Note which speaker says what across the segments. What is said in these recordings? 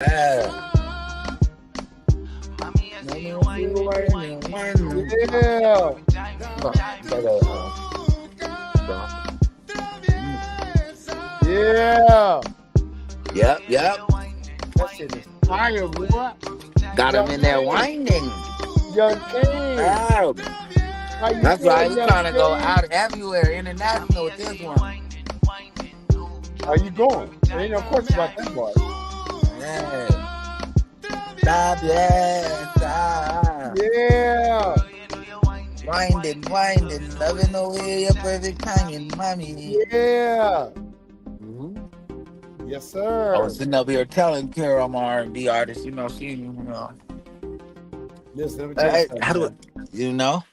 Speaker 1: Yeah. Let me see what
Speaker 2: Yeah. Yeah.
Speaker 1: Yep, yep.
Speaker 2: That shit is fire, boy.
Speaker 1: Got him
Speaker 2: Young
Speaker 1: in there
Speaker 2: King.
Speaker 1: winding.
Speaker 2: Young King.
Speaker 1: Yeah.
Speaker 2: How you
Speaker 1: That's right.
Speaker 2: feeling,
Speaker 1: He's
Speaker 2: Young
Speaker 1: trying to go
Speaker 2: King?
Speaker 1: out everywhere, international with this one.
Speaker 2: How you going? Ain't no question about that part.
Speaker 1: Hey. Stop, yeah, stop.
Speaker 2: Yeah.
Speaker 1: Winding, winding, loving the way your perfect timing, mommy.
Speaker 2: Yeah.
Speaker 1: Mhm.
Speaker 2: Yes,
Speaker 1: I
Speaker 2: sir.
Speaker 1: was sitting up here telling Kara I'm an R&B artist,
Speaker 2: Listen, let me tell you something,
Speaker 1: how do
Speaker 2: man.
Speaker 1: it, you know?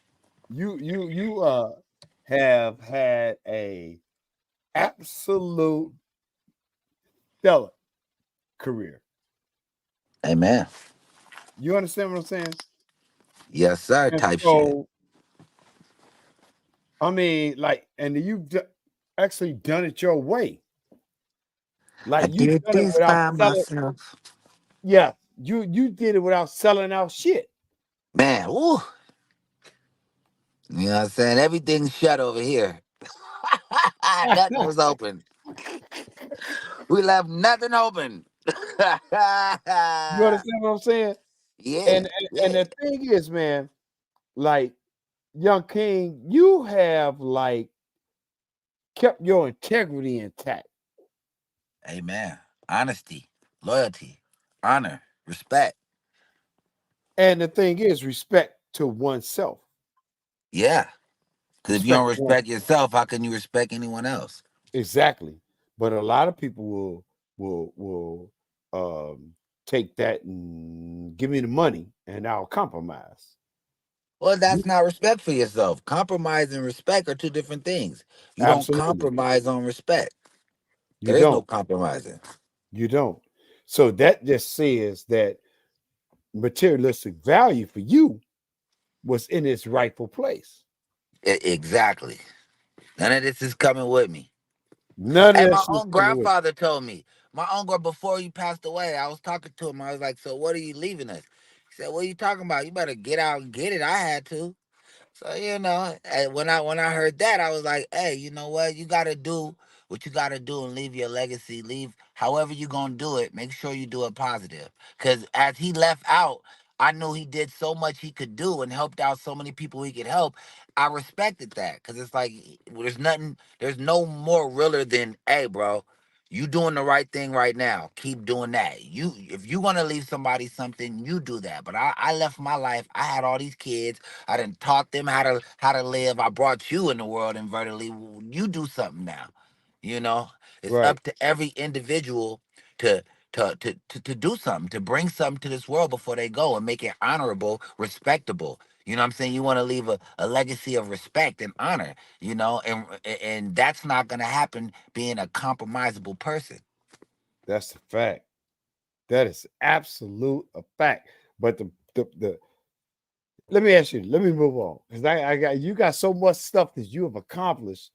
Speaker 2: You have had a absolute stellar career.
Speaker 1: Amen.
Speaker 2: You understand what I'm saying?
Speaker 1: Yes, sir,
Speaker 2: And
Speaker 1: type shit.
Speaker 2: so, I mean, like, and actually done it your way.
Speaker 1: I
Speaker 2: Like you
Speaker 1: did
Speaker 2: done it
Speaker 1: this
Speaker 2: without
Speaker 1: by
Speaker 2: selling.
Speaker 1: myself.
Speaker 2: Yeah, you did it without selling out shit.
Speaker 1: Man, woo. You know what I'm saying? Everything's shut over here. Nothing was open. We left nothing open.
Speaker 2: You understand what I'm saying?
Speaker 1: Yeah,
Speaker 2: And
Speaker 1: yeah.
Speaker 2: the thing is, man, like Young King, you have like kept your integrity intact.
Speaker 1: Amen. Honesty, loyalty, honor, respect.
Speaker 2: And the thing is, respect to oneself.
Speaker 1: Yeah. Because if you don't
Speaker 2: Respect to one
Speaker 1: respect yourself, how can you respect anyone else?
Speaker 2: exactly. But a lot of people will um take that and give me the money and I'll compromise.
Speaker 1: Well,
Speaker 2: You,
Speaker 1: that's not respect for yourself. Compromise and respect are two different things. You don't
Speaker 2: absolutely.
Speaker 1: compromise on respect.
Speaker 2: You
Speaker 1: There is no
Speaker 2: don't.
Speaker 1: compromising.
Speaker 2: You don't. So that just says that materialistic value for you was in its rightful place.
Speaker 1: Exactly. None of this is coming with me.
Speaker 2: None of
Speaker 1: Hey,
Speaker 2: that
Speaker 1: my
Speaker 2: shit
Speaker 1: own
Speaker 2: coming with.
Speaker 1: grandfather told me. My uncle, before he passed away, I was talking to him. I was like, "So what are you leaving us?" He said, "What are you talking about? You better get out and get it." I had to. So and when I heard that, I was like, "Hey, you know what? You got to do what you got to do and leave your legacy. Leave however you gonna do it. Make sure you do it positive. Because as he left out, I knew he did so much he could do and helped out so many people he could help. I respected that because it's like there's nothing, there's no more realer than, hey, bro." You doing the right thing right now. Keep doing that. If you want to leave somebody something, you do that. But I left my life. I had all these kids. I done taught them how to live. I brought you in the world invertedly. You do something now. You know, it's
Speaker 2: Right.
Speaker 1: up to every individual to to do something, to bring something to this world before they go and make it honorable, respectable. You know what I'm saying? You want to leave a legacy of respect and honor, and that's not gonna happen being a compromisable person.
Speaker 2: That's a fact. That is absolute a fact. But the let me ask you, let me move on. Because I got you got so much stuff that you have accomplished.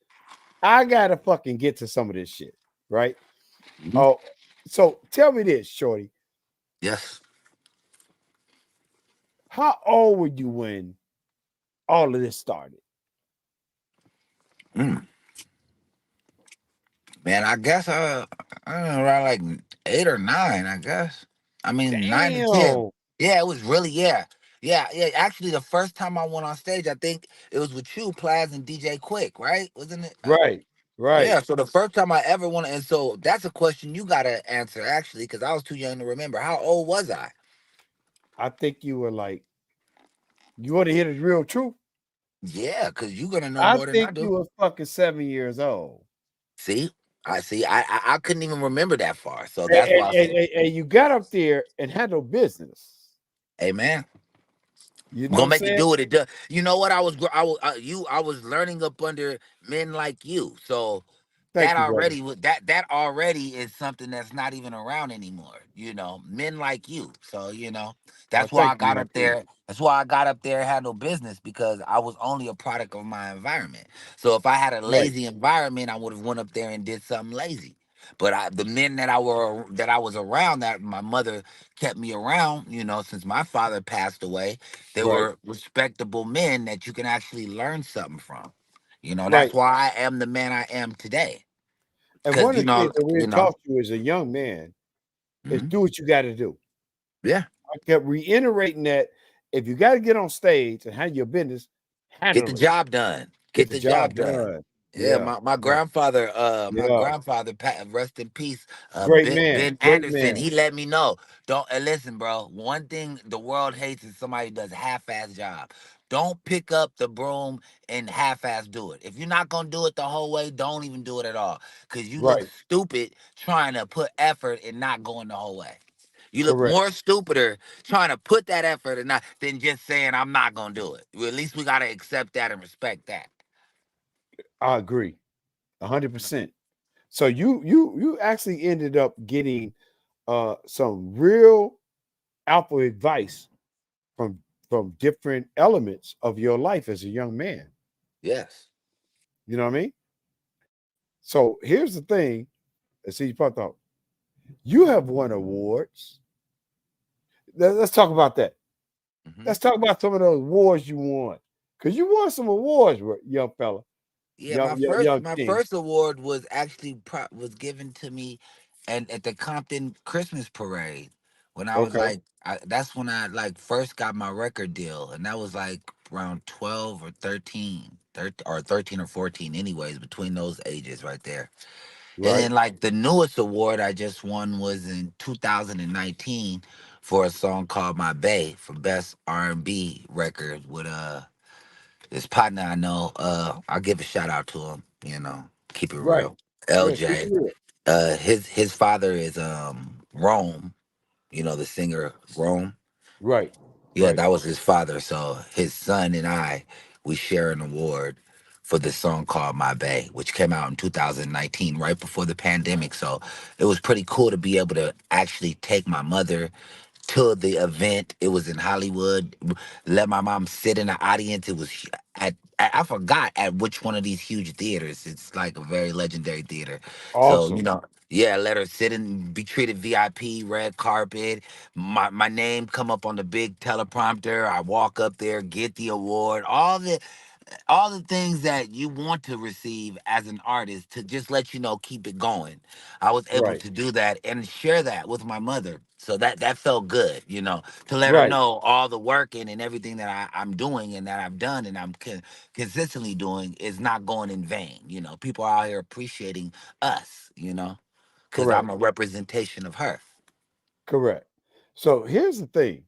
Speaker 2: I gotta fucking get to some of this shit, right?
Speaker 1: Mhm.
Speaker 2: Oh, so tell me this, Shorty.
Speaker 1: Yes.
Speaker 2: How old were you when all of this started?
Speaker 1: Mm. Man, I guess I don't know, around like 8 or 9, I guess. I mean 9 to 10.
Speaker 2: Damn.
Speaker 1: Yeah, it was really, yeah. Yeah, yeah. Actually the first time I went on stage, I think it was with you, Plaz and DJ Quick, right? Wasn't it?
Speaker 2: Right, right.
Speaker 1: Yeah, so the first time I ever went, and so that's a question you gotta answer actually, because I was too young to remember. How old was I?
Speaker 2: I think you were like, you want to hear the real truth?
Speaker 1: Yeah, because you're gonna know
Speaker 2: I
Speaker 1: more than I
Speaker 2: think you
Speaker 1: do.
Speaker 2: were fucking 7 years old.
Speaker 1: See? I see. I couldn't even remember that far. So
Speaker 2: And,
Speaker 1: that's why I
Speaker 2: and,
Speaker 1: said,
Speaker 2: and, and you got up there and had no business.
Speaker 1: Amen.
Speaker 2: You know what
Speaker 1: Gonna
Speaker 2: I'm
Speaker 1: make it
Speaker 2: saying?
Speaker 1: do what it does. You know what? I was learning up under men like you. So
Speaker 2: Thank you, brother.
Speaker 1: that already is something that's not even around anymore. Men like you. So
Speaker 2: Well,
Speaker 1: that's why
Speaker 2: thank
Speaker 1: I
Speaker 2: you,
Speaker 1: got
Speaker 2: young
Speaker 1: up
Speaker 2: king.
Speaker 1: there. That's why I got up there and had no business because I was only a product of my environment. So if I had a
Speaker 2: Right.
Speaker 1: lazy environment, I would have went up there and did something lazy. But the men that I was around, that my mother kept me around, since my father passed away, they
Speaker 2: Right.
Speaker 1: were respectable men that you can actually learn something from. That's
Speaker 2: Right.
Speaker 1: why I am the man I am today.
Speaker 2: And
Speaker 1: Cause
Speaker 2: one of the things that we
Speaker 1: you know,
Speaker 2: taught you as a young man is
Speaker 1: mhm,
Speaker 2: do what you got to do.
Speaker 1: yeah.
Speaker 2: I kept reiterating that if you got to get on stage and handle your business,
Speaker 1: Get the
Speaker 2: handle it.
Speaker 1: job done.
Speaker 2: Get
Speaker 1: Get
Speaker 2: the
Speaker 1: the
Speaker 2: job
Speaker 1: job done.
Speaker 2: done.
Speaker 1: Yeah,
Speaker 2: Yeah.
Speaker 1: my
Speaker 2: Yeah.
Speaker 1: grandfather,
Speaker 2: Yeah.
Speaker 1: rest in peace,
Speaker 2: Great man.
Speaker 1: Ben
Speaker 2: Great
Speaker 1: Anderson.
Speaker 2: man.
Speaker 1: He let me know. Don't listen, bro. One thing the world hates is somebody who does a half-ass job. Don't pick up the broom and half-ass do it. If you're not gonna do it the whole way, don't even do it at all. Cause you look
Speaker 2: Right.
Speaker 1: stupid trying to put effort and not going the whole way. You look
Speaker 2: Correct.
Speaker 1: more stupider trying to put that effort and not than just saying I'm not gonna do it. Well, at least we gotta accept that and respect that.
Speaker 2: I agree. 100%. So you actually ended up getting some real alpha advice from different elements of your life as a young man.
Speaker 1: Yes.
Speaker 2: You know what I mean? So here's the thing. Let's see, you probably thought you have won awards. Let's talk about that.
Speaker 1: Hmm.
Speaker 2: Let's talk about some of those awards you won. Because you won some awards, young fella,
Speaker 1: Yeah, my first
Speaker 2: young
Speaker 1: my
Speaker 2: king.
Speaker 1: first award was actually was given to me, and at the Compton Christmas parade when I was
Speaker 2: Okay.
Speaker 1: like, that's when I like first got my record deal, and that was like around 12 or 13, 13 or 14, anyways, between those ages right there. And
Speaker 2: Right.
Speaker 1: then like the newest award I just won was in 2019 for a song called My Bay for best R&B record with this partner I know. I'll give a shout out to him, keep it
Speaker 2: Right.
Speaker 1: real.
Speaker 2: Yeah, keep it
Speaker 1: LJ.
Speaker 2: real.
Speaker 1: His father is Rome, the singer Rome.
Speaker 2: Right.
Speaker 1: Yeah,
Speaker 2: Right.
Speaker 1: that was his father. So his son and we share an award for the song called My Bay, which came out in 2019, right before the pandemic. So it was pretty cool to be able to actually take my mother to the event. It was in Hollywood. Let my mom sit in the audience. It was I forgot at which one of these huge theaters. It's like a very legendary theater. So,
Speaker 2: Awesome.
Speaker 1: yeah, let her sit and be treated VIP, red carpet. My name come up on the big teleprompter. I walk up there, get the award. All the things that you want to receive as an artist to just let you know, keep it going. I was able
Speaker 2: Right.
Speaker 1: to do that and share that with my mother. So that felt good, to let her
Speaker 2: Right.
Speaker 1: know all the working and everything that I'm doing and that I've done and I'm consistently doing is not going in vain. People are out here appreciating us, because I'm
Speaker 2: Correct.
Speaker 1: a representation of her.
Speaker 2: Correct. So here's the thing.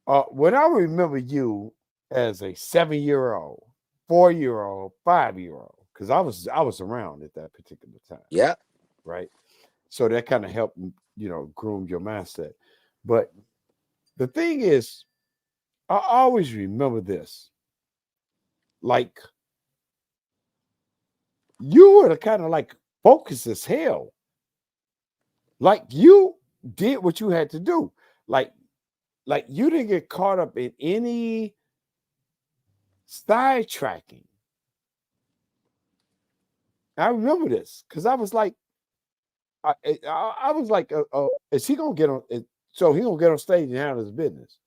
Speaker 2: When I remember you as a 7-year-old, 4-year-old, 5-year-old, because I was around at that particular time,
Speaker 1: Yeah.
Speaker 2: right? So that kind of helped, groom your mindset. But the thing is, I always remember this. Like you were the kind of like focused as hell. Like you did what you had to do. Like you didn't get caught up in any sidetracking. I remember this because I was like, I was like, is he gonna get on? So he gonna get on stage and handle his business?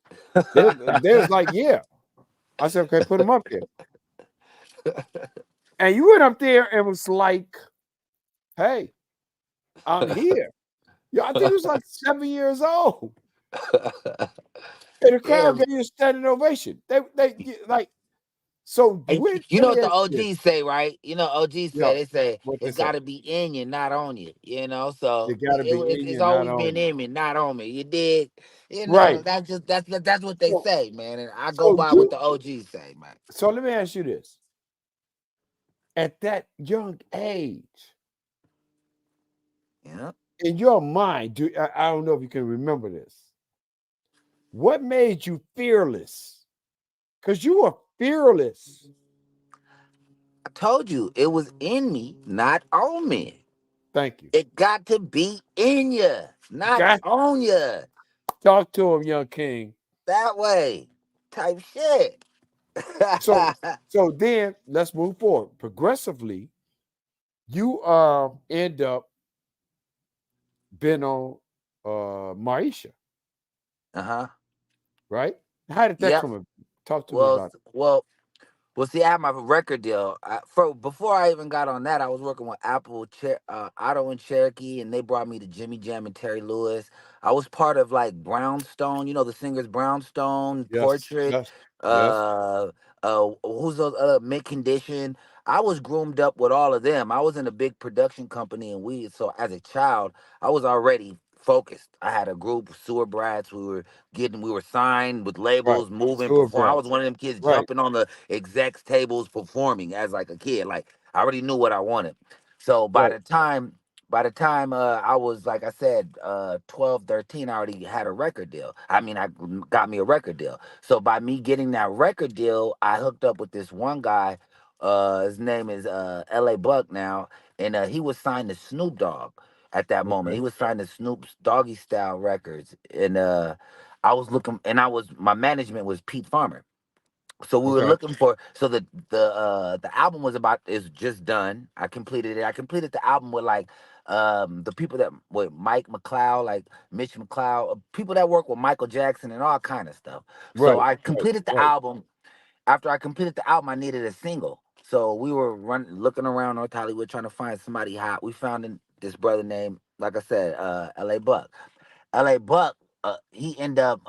Speaker 2: There's like, yeah. I said, okay, put him up there. And you went up there and was like, hey, I'm here. Yeah, I think it was like 7 years old. And the
Speaker 1: Yeah.
Speaker 2: crowd gave you a standing ovation. Like, so
Speaker 1: And
Speaker 2: when,
Speaker 1: you
Speaker 2: let
Speaker 1: know
Speaker 2: me
Speaker 1: what the
Speaker 2: ask you this.
Speaker 1: OGs say, right? OGs
Speaker 2: Yeah,
Speaker 1: they say
Speaker 2: what they
Speaker 1: it's
Speaker 2: say.
Speaker 1: got to be in you, not on you.
Speaker 2: You
Speaker 1: So
Speaker 2: gotta be in
Speaker 1: it's
Speaker 2: you, not
Speaker 1: always
Speaker 2: on
Speaker 1: been
Speaker 2: you.
Speaker 1: in me, not on me. You did,
Speaker 2: Right.
Speaker 1: that's what they
Speaker 2: So
Speaker 1: say, man. And I go
Speaker 2: so
Speaker 1: by what
Speaker 2: you
Speaker 1: the OGs say, man.
Speaker 2: so let me ask you this. At that young age,
Speaker 1: Yeah.
Speaker 2: in your mind, I don't know if you can remember this. What made you fearless? Because you were fearless.
Speaker 1: I told you it was in me, not on me.
Speaker 2: Thank you.
Speaker 1: It got to be in you, not
Speaker 2: Got
Speaker 1: on you.
Speaker 2: talk to him, young king.
Speaker 1: That way, type shit.
Speaker 2: So then let's move forward. Progressively, you end up being on Maisha,
Speaker 1: Uh-huh.
Speaker 2: right? How did that
Speaker 1: Yep.
Speaker 2: come up? Talk to me
Speaker 1: Well,
Speaker 2: about
Speaker 1: well, see, I had my record deal. Before I even got on that, I was working with Otto and Cherokee, and they brought me to Jimmy Jam and Terry Lewis. I was part of like Brownstone, you know, the singers Brownstone,
Speaker 2: it. Yes,
Speaker 1: Portrait,
Speaker 2: yes, yes.
Speaker 1: uh, who's those other Mint Condition. I was groomed up with all of them. I was in a big production company, and so as a child, I was already focused. I had a group, Sewer Brats. We were signed with
Speaker 2: Right.
Speaker 1: labels, moving,
Speaker 2: Sewer
Speaker 1: perform. I
Speaker 2: brats.
Speaker 1: was one of them kids
Speaker 2: Right,
Speaker 1: jumping on the execs tables, performing as like a kid. Like I already knew what I wanted. So
Speaker 2: right,
Speaker 1: by the time I was, like I said, 12, 13, I already had a record deal. I mean, got me a record deal. So by me getting that record deal, I hooked up with this one guy. His name is LA Buck now, and he was signed to Snoop Dogg at that moment.
Speaker 2: okay,
Speaker 1: He was signed to Snoop's Doggy Style Records, and I was looking, and my management was Pete Farmer. So we were
Speaker 2: okay.
Speaker 1: looking for, so the album is just done. I completed it. I completed the album with like the people that with Mike McLeod, like Mitch McLeod, people that work with Michael Jackson and all kind of stuff. So
Speaker 2: Right,
Speaker 1: I
Speaker 2: right,
Speaker 1: completed the
Speaker 2: right.
Speaker 1: album. After I completed the album, I needed a single. So we were looking around North Hollywood trying to find somebody hot. We found this brother named, like I said, LA Buck. LA Buck, he ended up,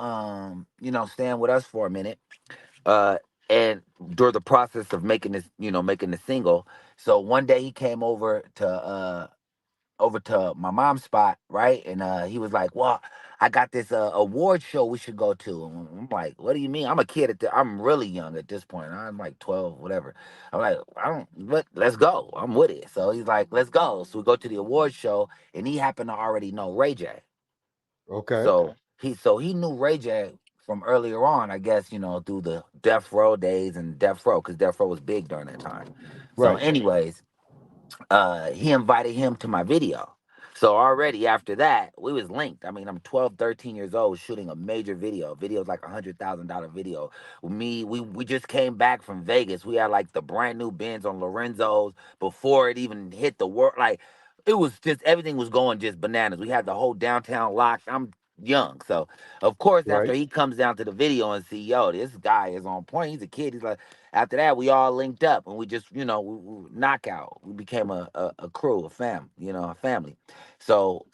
Speaker 1: staying with us for a minute. Uh, and during the process of making this, making the single. So one day he came over to my mom's spot, right? And he was like, "Well, I got this award show we should go to." And I'm like, "What do you mean?" I'm a kid I'm really young at this point. I'm like 12, whatever. I'm like, "I don't. What? Let's go. I'm with it." So he's like, "Let's go." So we go to the award show, and he happened to already know Ray J.
Speaker 2: Okay,
Speaker 1: So he knew Ray J from earlier on, I guess, through the Death Row days and Death Row, because Death Row was big during that time. So,
Speaker 2: right,
Speaker 1: anyways, he invited him to my video. So already after that, we was linked. I mean, I'm 12, 13 years old shooting a major video. Video's like $100,000 video. We just came back from Vegas. We had like the brand new Benz on Lorenzo's before it even hit the world. Like it was just everything was going just bananas. We had the whole downtown locked. I'm young. So of course
Speaker 2: right.
Speaker 1: after he comes down to the video and see, yo, this guy is on point. He's a kid. He's like, after that, we all linked up and we just, we knockout. We became a crew, a family. So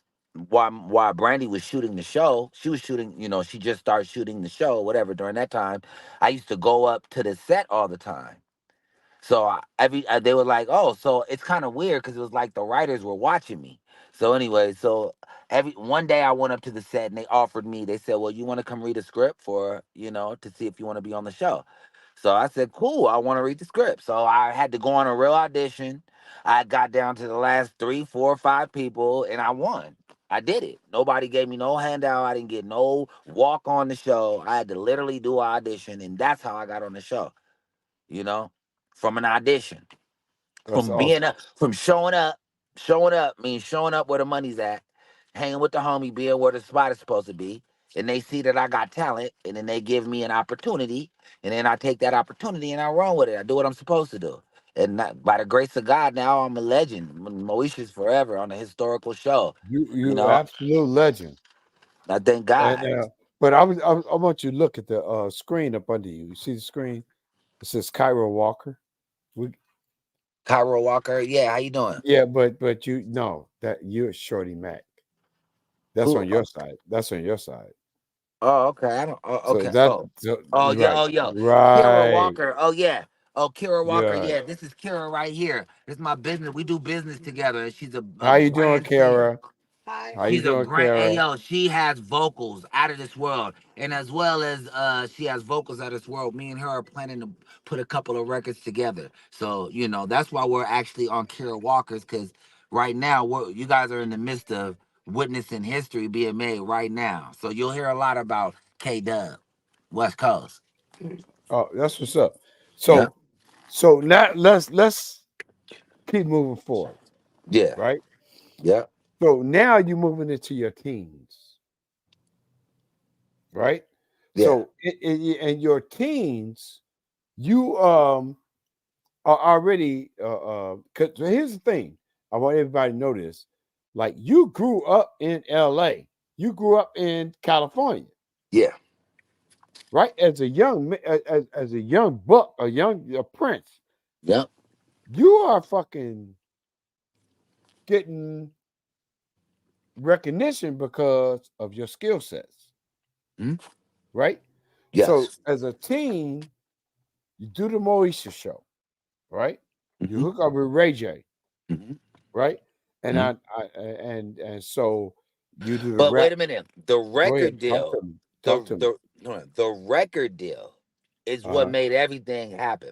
Speaker 1: while Brandy was shooting the show, she was shooting, she just started shooting the show, whatever. During that time, I used to go up to the set all the time. So they were like, oh, so it's kind of weird because it was like the writers were watching me. So anyway, so every one day I went up to the set and they offered me. They said, well, you want to come read a script for to see if you want to be on the show. So I said, cool, I want to read the script. So I had to go on a real audition. I got down to the last three, four, five people, and I won. I did it. Nobody gave me no handout. I didn't get no walk on the show. I had to literally do an audition, and that's how I got on the show you know, from an audition,
Speaker 2: That's awesome.
Speaker 1: from showing up means showing up where the money's at, hanging with the homie, being where the spot is supposed to be. And they see that I got talent, and then they give me an opportunity, and then I take that opportunity and I run with it. I do what I'm supposed to do. And by the grace of God, now I'm a legend. Moesha's forever on a historical show. You
Speaker 2: You
Speaker 1: know,
Speaker 2: absolute legend.
Speaker 1: I thank
Speaker 2: And
Speaker 1: God.
Speaker 2: but I want you to look at the screen up under you. You see the screen? It says Cairo Walker. We,
Speaker 1: Cairo Walker, yeah, how you doing?
Speaker 2: yeah, but you know that you're Shorty Mack. That's
Speaker 1: Who?
Speaker 2: on your side. That's on your side.
Speaker 1: Oh, okay. I don't. Oh,
Speaker 2: So
Speaker 1: okay.
Speaker 2: that
Speaker 1: Oh,
Speaker 2: so,
Speaker 1: oh, yeah.
Speaker 2: right,
Speaker 1: Oh, yo. Kira
Speaker 2: right,
Speaker 1: Walker. Oh, yeah. Oh, Kira Walker.
Speaker 2: yeah.
Speaker 1: Yeah, this is Kira right here. This is my business. We do business together. And she's a
Speaker 2: How you doing,
Speaker 1: brand singer.
Speaker 2: Kara? How you
Speaker 1: She's a
Speaker 2: doing,
Speaker 1: brand. Hey,
Speaker 2: Kara?
Speaker 1: yo, she has vocals out of this world, and as well as she has vocals out of this world. Me and her are planning to put a couple of records together. So that's why we're actually on Kira Walker's because right now you guys are in the midst of witnessing history being made right now. So you'll hear a lot about K Dub, West Coast.
Speaker 2: Oh, that's what's up.
Speaker 1: Yeah,
Speaker 2: So now let's keep moving forward,
Speaker 1: yeah,
Speaker 2: right?
Speaker 1: yeah,
Speaker 2: So now you're moving into your teens, right?
Speaker 1: yeah,
Speaker 2: So in your teens, you are already. 'Cause here's the thing: I want everybody to know this. Like you grew up in LA. You grew up in California,
Speaker 1: Yeah.
Speaker 2: right? As a as a young buck, a prince,
Speaker 1: Yep.
Speaker 2: you are fucking getting recognition because of your skill sets,
Speaker 1: Hmm.
Speaker 2: right? So
Speaker 1: Yes.
Speaker 2: as a teen, you do the Moesha show, right? You
Speaker 1: Hmm.
Speaker 2: hook up with Ray J,
Speaker 1: Hmm.
Speaker 2: right? And
Speaker 1: Hmm.
Speaker 2: and so you do the
Speaker 1: But
Speaker 2: rap.
Speaker 1: wait a minute. The
Speaker 2: Go ahead,
Speaker 1: record
Speaker 2: talk to
Speaker 1: deal,
Speaker 2: me.
Speaker 1: the
Speaker 2: Talk to me.
Speaker 1: the no, the record deal is what
Speaker 2: Uh-huh.
Speaker 1: made everything happen.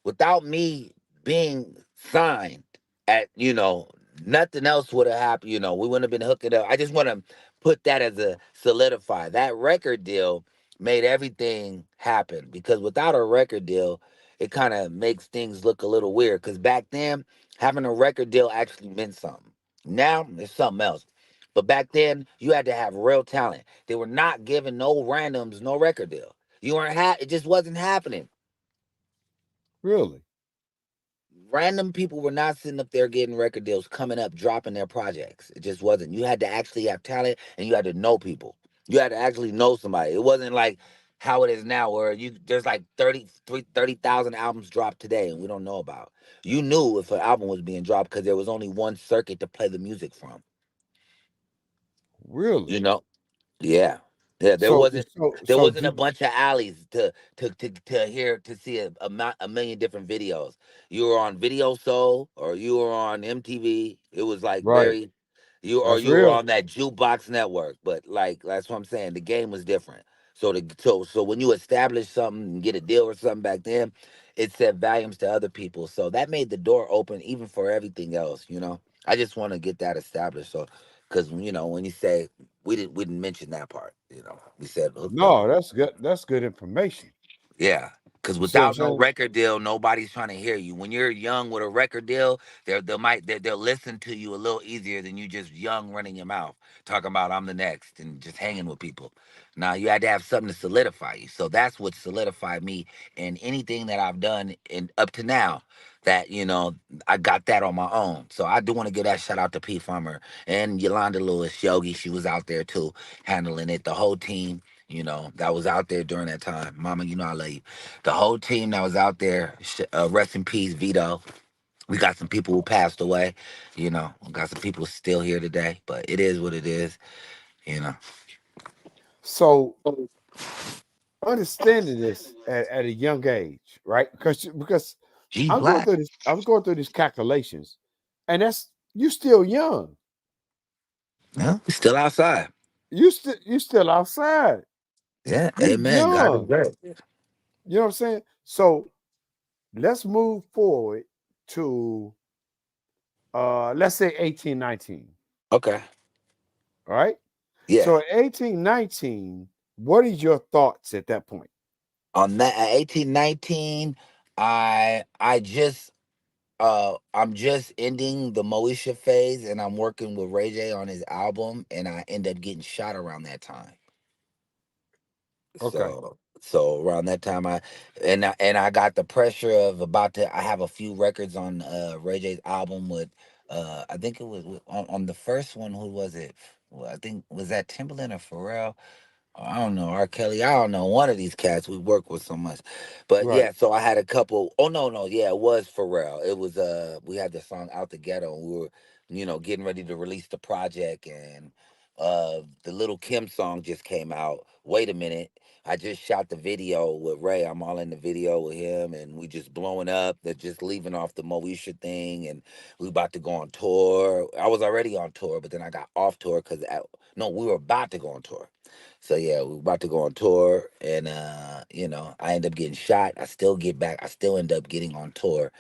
Speaker 1: Without me being signed at, nothing else would have happened. We wouldn't have been hooking up. I just want to put that as a solidify. That record deal made everything happen because without a record deal, it kind of makes things look a little weird. Because back then, having a record deal actually meant something. Now it's something else. But back then, you had to have real talent. They were not giving no randoms no record deal. You weren't it just wasn't happening.
Speaker 2: Really?
Speaker 1: Random people were not sitting up there getting record deals, coming up, dropping their projects. It just wasn't. You had to actually have talent and you had to know people. You had to actually know somebody. It wasn't like how it is now where there's like 30,000 albums dropped today and we don't know about. You knew if an album was being dropped because there was only one circuit to play the music from.
Speaker 2: Really?
Speaker 1: You know? Yeah. Yeah, there
Speaker 2: So
Speaker 1: wasn't
Speaker 2: so
Speaker 1: there
Speaker 2: so
Speaker 1: wasn't a
Speaker 2: did
Speaker 1: bunch of alleys to hear to see a million different videos. You were on Video Soul or you were on MTV. It was like
Speaker 2: right.
Speaker 1: very
Speaker 2: That's
Speaker 1: you were
Speaker 2: real.
Speaker 1: on that jukebox network, but like that's what I'm saying. The game was different. So when you establish something and get a deal or something back then, it said volumes to other people. So that made the door open even for everything else. I just want to get that established. So because when you say we didn't mention that part. We said hooked up.
Speaker 2: No, that's good. That's good information.
Speaker 1: Yeah, because
Speaker 2: You see what I'm
Speaker 1: without no
Speaker 2: saying?
Speaker 1: record deal, nobody's trying to hear you. When you're young with a record deal, they'll listen to you a little easier than you just young running your mouth talking about I'm the next and just hanging with people. Now you had to have something to solidify you. So that's what solidified me in anything that I've done in up to now. That I got that on my own. So I do want to give that shout out to P Farmer and Yolanda Lewis, Yogi. She was out there too, handling it. The whole team that was out there during that time. Mama, I love you. The whole team that was out there, rest in peace, Vito. We got some people who passed away, we got some people still here today, but it is what it is, you know.
Speaker 2: So understanding this at a young age, right? Because
Speaker 1: G Black.
Speaker 2: I was going through these calculations, and that's you still young.
Speaker 1: Yeah, we still outside.
Speaker 2: You still outside.
Speaker 1: Yeah,
Speaker 2: You
Speaker 1: amen. God is
Speaker 2: young.
Speaker 1: great.
Speaker 2: You know what I'm saying? So let's move forward to let's say 18, 19.
Speaker 1: Okay.
Speaker 2: All right.
Speaker 1: Yeah.
Speaker 2: So at 18, 19, what is your thoughts at that point?
Speaker 1: On that at 18, 19, I'm just ending the Moesha phase and I'm working with Ray J on his album and I end up getting shot around that time.
Speaker 2: Okay.
Speaker 1: So around that time I got the pressure of about to I have a few records on Ray J's album with I think it was on the first one. Who was it? Well, I think was that Timberland or Pharrell. I don't know, R. Kelly. I don't know. One of these cats we work with so much. But
Speaker 2: Right.
Speaker 1: yeah, so I had a couple. Oh no, yeah, it was Pharrell. It was we had the song Out the Ghetto and we were, getting ready to release the project and the Little Kim song just came out. Wait a minute. I just shot the video with Ray. I'm all in the video with him and we just blowing up. They're just leaving off the Moesha thing and we about to go on tour. I was already on tour, but then I got off tour because no, we were about to go on tour. So yeah, we are about to go on tour, and I end up getting shot. I still get back. I still end up getting on tour.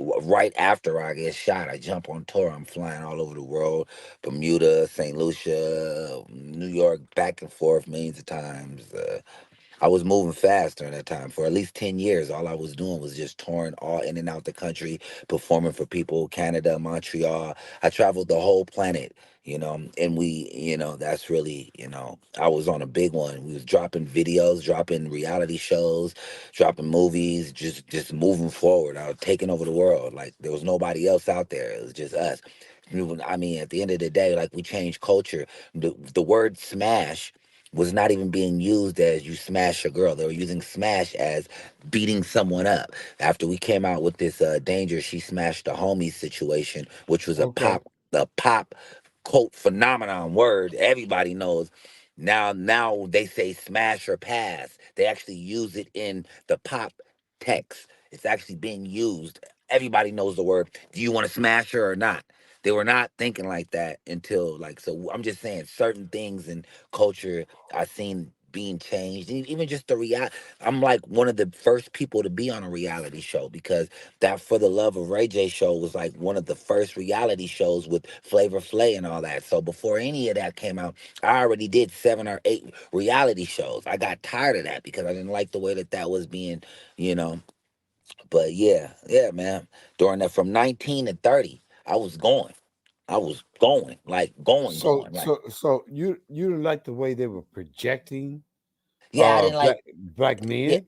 Speaker 1: Right after I get shot, I jump on tour. I'm flying all over the world, Bermuda, St. Lucia, New York, back and forth millions of times. I was moving fast during that time. For at least 10 years, all I was doing was just touring all in and out the country, performing for people, Canada, Montreal. I traveled the whole planet, and that's really, I was on a big one. We was dropping videos, dropping reality shows, dropping movies, just moving forward. I was taking over the world. Like there was nobody else out there. It was just us. I mean, at the end of the day, like we changed culture. The word smash was not even being used as you smash a girl. They were using smash as beating someone up. After we came out with this danger, she smashed a homie situation, which was
Speaker 2: Okay.
Speaker 1: a pop quote phenomenon word. Everybody knows. Now they say smash or pass. They actually use it in the pop text. It's actually being used. Everybody knows the word. Do you want to smash her or not? They were not thinking like that until like so. I'm just saying certain things in culture I seen being changed. Even just the reality. I'm like one of the first people to be on a reality show because that For the Love of Ray J show was like one of the first reality shows with Flavor Flay and all that. So before any of that came out, I already did 7 or 8 reality shows. I got tired of that because I didn't like the way that was being, you know. But yeah, man. During that from 19 to 30, I was going. I was going, like
Speaker 2: So
Speaker 1: going, like
Speaker 2: so so you didn't like the way they were projecting
Speaker 1: yeah. I didn't like.
Speaker 2: black
Speaker 1: Yeah,
Speaker 2: men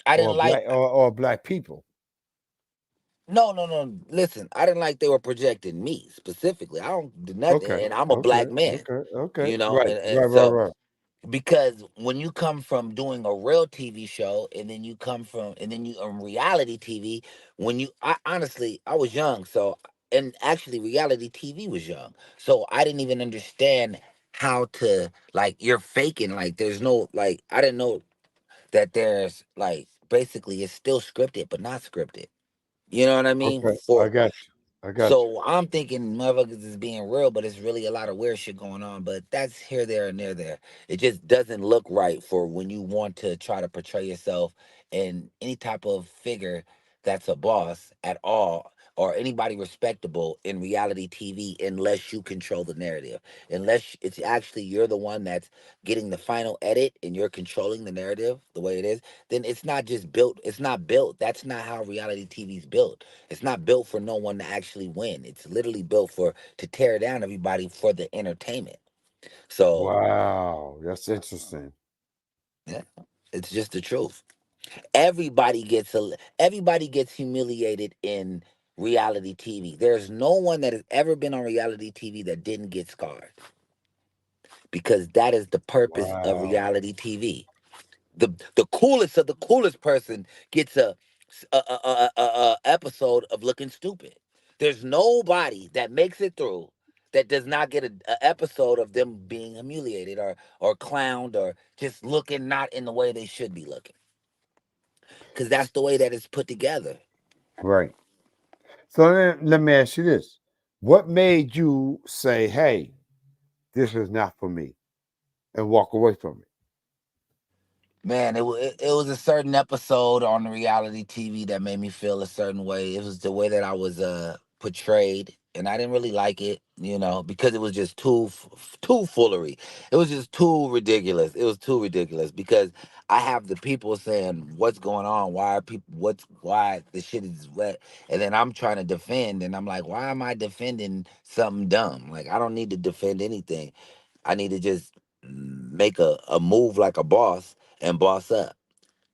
Speaker 1: I
Speaker 2: or
Speaker 1: didn't like.
Speaker 2: black people.
Speaker 1: No, no, no. Listen, I didn't like they were projecting me specifically. I don't do nothing,
Speaker 2: Okay.
Speaker 1: and I'm a
Speaker 2: Okay.
Speaker 1: black man,
Speaker 2: Okay. Okay. Right.
Speaker 1: and
Speaker 2: Right. Right.
Speaker 1: so
Speaker 2: Right.
Speaker 1: because when you come from doing a real TV show and then you come from and then you reality TV, honestly I was young, so and actually reality TV was young, so I didn't even understand how to like you're faking like there's no like I didn't know that there's like basically it's still scripted but not scripted. You know what I mean?
Speaker 2: Okay. I got you. I got you.
Speaker 1: So I'm thinking motherfuckers is being real, but it's really a lot of weird shit going on. But that's here, there, and there. It just doesn't look right for when you want to try to portray yourself in any type of figure that's a boss at all or anybody respectable in reality TV unless you control the narrative. Unless it's actually you're the one that's getting the final edit and you're controlling the narrative the way it is, then it's not just built. It's not built. That's not how reality TV's built. It's not built for no one to actually win. It's literally built for to tear down everybody for the entertainment. So
Speaker 2: Wow. That's interesting.
Speaker 1: yeah, it's just the truth. Everybody gets humiliated in reality TV. There's no one that has ever been on reality TV that didn't get scarred because that is the purpose of
Speaker 2: Wow.
Speaker 1: reality TV. The coolest of the coolest person gets a episode of looking stupid. There's nobody that makes it through that does not get a episode of them being humiliated or clowned or just looking not in the way they should be looking because that's the way that it's put together.
Speaker 2: Right. So then, let me ask you this: what made you say, "Hey, this is not for me," and walk away from it?
Speaker 1: Man, it was a certain episode on the reality TV that made me feel a certain way. It was the way that I was portrayed, and I didn't really like it, because it was just too foolery. It was just too ridiculous. It was too ridiculous because I have the people saying, "What's going on? Why are people? Why the shit is wet?" And then I'm trying to defend, and I'm like, "Why am I defending something dumb? Like I don't need to defend anything. I need to just make a move like a boss and boss up.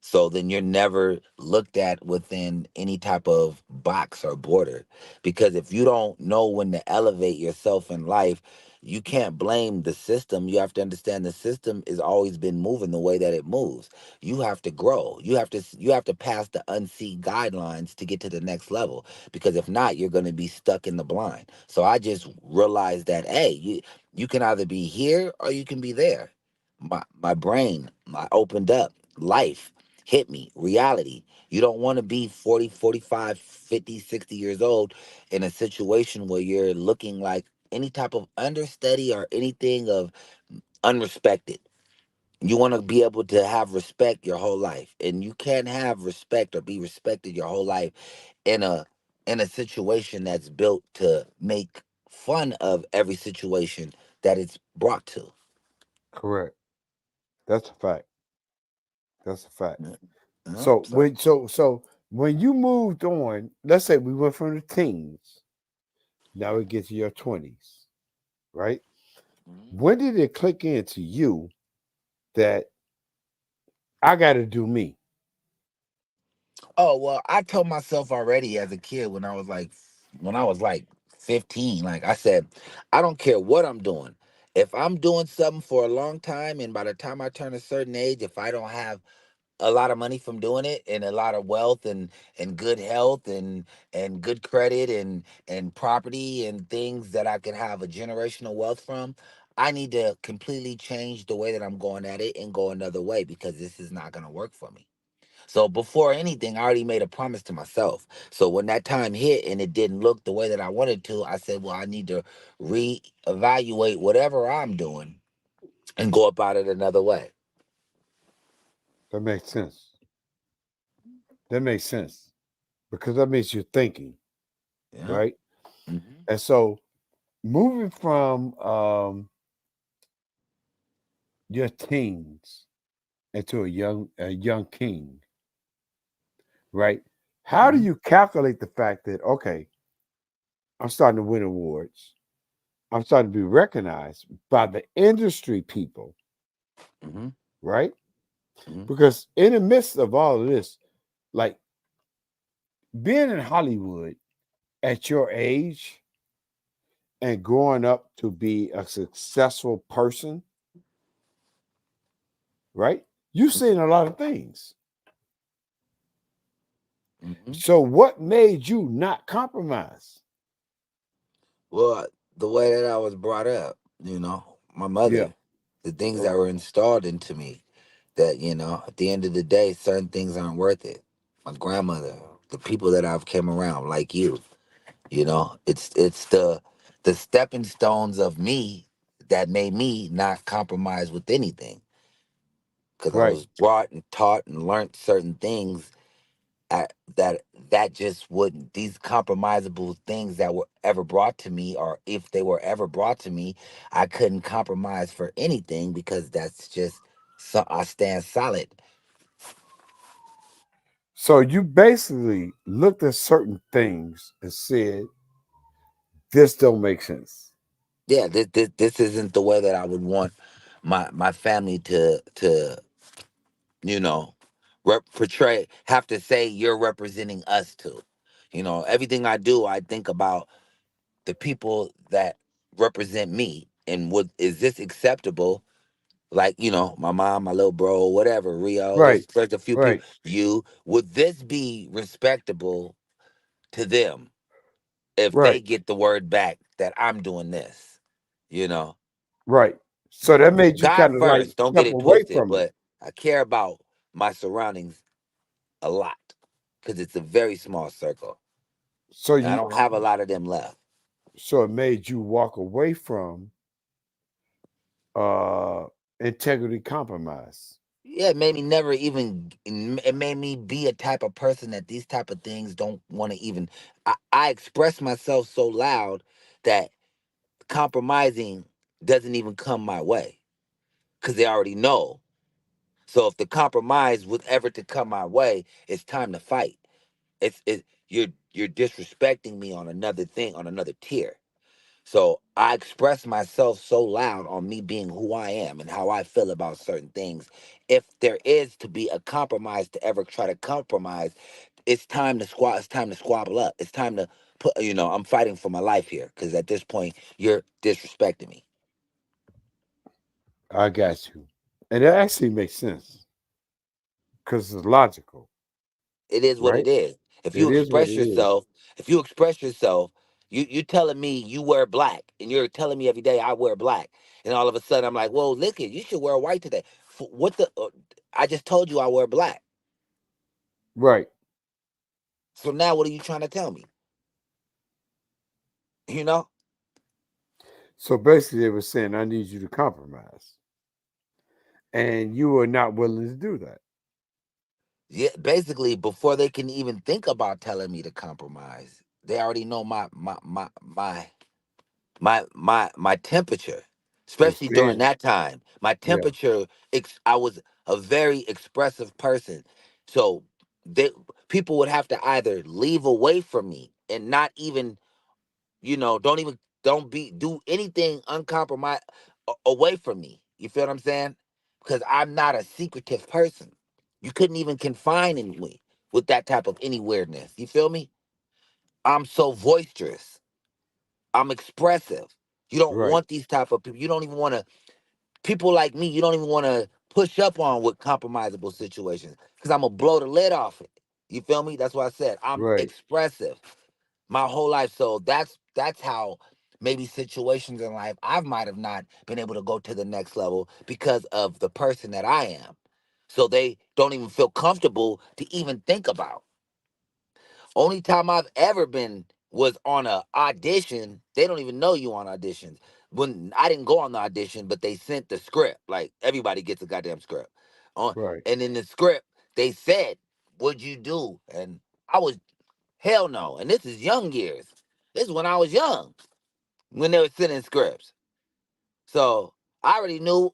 Speaker 1: So then you're never looked at within any type of box or border. Because if you don't know when to elevate yourself in life, you can't blame the system. You have to understand the system has always been moving the way that it moves. You have to grow. You have to pass the unseen guidelines to get to the next level. Because if not, you're going to be stuck in the blind. So I just realized that hey, you can either be here or you can be there. My brain, I opened up. Life hit me, reality. You don't want to be 40, 45, 50, 60 years old in a situation where you're looking like any type of understudy or anything of unrespected. You want to be able to have respect your whole life, and you can't have respect or be respected your whole life in a situation that's built to make fun of every situation that it's brought to.
Speaker 2: Correct. That's a fact. That's a fact.
Speaker 1: Yeah. Yeah.
Speaker 2: So
Speaker 1: So.
Speaker 2: when you moved on, let's say we went from the teens, now we get to your 20s, right?
Speaker 1: Mhm.
Speaker 2: When did it click into you that I got to do me?
Speaker 1: Oh well, I told myself already as a kid when I was like 15, like I said, I don't care what I'm doing. If I'm doing something for a long time and by the time I turn a certain age, if I don't have a lot of money from doing it and a lot of wealth and good health and good credit and property and things that I can have a generational wealth from, I need to completely change the way that I'm going at it and go another way because this is not going to work for me. So before anything, I already made a promise to myself. So when that time hit and it didn't look the way that I wanted to, I said, well, I need to reevaluate whatever I'm doing and go about it another way.
Speaker 2: That makes sense. That makes sense because that means you're thinking,
Speaker 1: Yeah.
Speaker 2: right?
Speaker 1: Hmm.
Speaker 2: And so moving from your teens into a young king, right? How do
Speaker 1: Hmm.
Speaker 2: you calculate the fact that okay, I'm starting to win awards, I'm starting to be recognized by the industry people,
Speaker 1: Hmm.
Speaker 2: right?
Speaker 1: Hmm.
Speaker 2: Because in the midst of all of this, like being in Hollywood at your age and growing up to be a successful person, right? You've seen a lot of things.
Speaker 1: Hmm.
Speaker 2: So what made you not compromise?
Speaker 1: Well, the way that I was brought up, my
Speaker 2: Yeah.
Speaker 1: mother, the things that were
Speaker 2: Okay.
Speaker 1: installed into me, that, at the end of the day, certain things aren't worth it. My grandmother, the people that I've came around, like you, it's the stepping stones of me that made me not compromise with anything. Because I
Speaker 2: Right.
Speaker 1: was brought and taught and learned certain things that just wouldn't, these compromisable things that were ever brought to me, or if they were ever brought to me, I couldn't compromise for anything because that's just, so I stand solid.
Speaker 2: So you basically looked at certain things and said, this don't make sense.
Speaker 1: Yeah, this isn't the way that I would want my family to you know portray, have to say you're representing us to. Everything I do, I think about the people that represent me, and what is this acceptable, like, my mom, my little bro, whatever, Rio,
Speaker 2: Right.
Speaker 1: there's a few people,
Speaker 2: Right.
Speaker 1: you, would this be respectable to them if they
Speaker 2: Right.
Speaker 1: get the word back that I'm doing this, you know
Speaker 2: Right. So that made you
Speaker 1: God
Speaker 2: kind of like
Speaker 1: first, don't get
Speaker 2: step
Speaker 1: it
Speaker 2: away
Speaker 1: twisted,
Speaker 2: from it.
Speaker 1: but I care about my surroundings a lot because it's a very small circle
Speaker 2: So
Speaker 1: and I
Speaker 2: you
Speaker 1: don't have a lot of them left.
Speaker 2: so it made you walk away from uh integrity compromise.
Speaker 1: Yeah, it made me never even, it made me be a type of person that these type of things don't want to even, I express myself so loud that compromising doesn't even come my way because they already know. So if the compromise was ever to come my way, it's time to fight. You're disrespecting me on another thing, on another tier. So I express myself so loud on me being who I am and how I feel about certain things. If there is to be a compromise to ever try to compromise, it's time to It's time to squabble up. It's time to put. I'm fighting for my life here because at this point you're disrespecting me.
Speaker 2: I got you. And that actually makes sense because it's logical,
Speaker 1: It is what
Speaker 2: right?
Speaker 1: it is. If you
Speaker 2: It is what
Speaker 1: express
Speaker 2: it is.
Speaker 1: yourself, if you express yourself, you telling me you wear black, and you're telling me every day I wear black, and all of a sudden I'm like, well, look it, you should wear white today. What the? I just told you I wear black.
Speaker 2: Right.
Speaker 1: So now what are you trying to tell me? You know?
Speaker 2: So basically they were saying I need you to compromise. And you were not willing to do that.
Speaker 1: Yeah. Basically, before they can even think about telling me to compromise, they already know my temperature. especially during
Speaker 2: Experience.
Speaker 1: that time. My
Speaker 2: Yeah.
Speaker 1: temperature, I was a very expressive person. So they, people would have to either leave away from me and not even, don't even, do anything uncompromised away from me. You feel what I'm saying? Because I'm not a secretive person. You couldn't even confine in me with that type of any weirdness. You feel me? I'm so boisterous. I'm expressive. You don't
Speaker 2: Right.
Speaker 1: want these type of people. You don't even want to people like me. You don't even want to push up on with compromisable situations because I'm gonna blow the lid off it. You feel me? That's what I said. I'm
Speaker 2: Right.
Speaker 1: expressive my whole life, so that's how maybe situations in life I might have not been able to go to the next level because of the person that I am. So they don't even feel comfortable to even think about. Only time I've ever been was on a audition. They don't even know you on auditions. When I didn't go on the audition, but they sent the script. Like everybody gets a goddamn script. On
Speaker 2: Right.
Speaker 1: and in the script, they said, "What'd you do?" And I was hell no. And this is young years. This is when I was young when they were sending scripts. So I already knew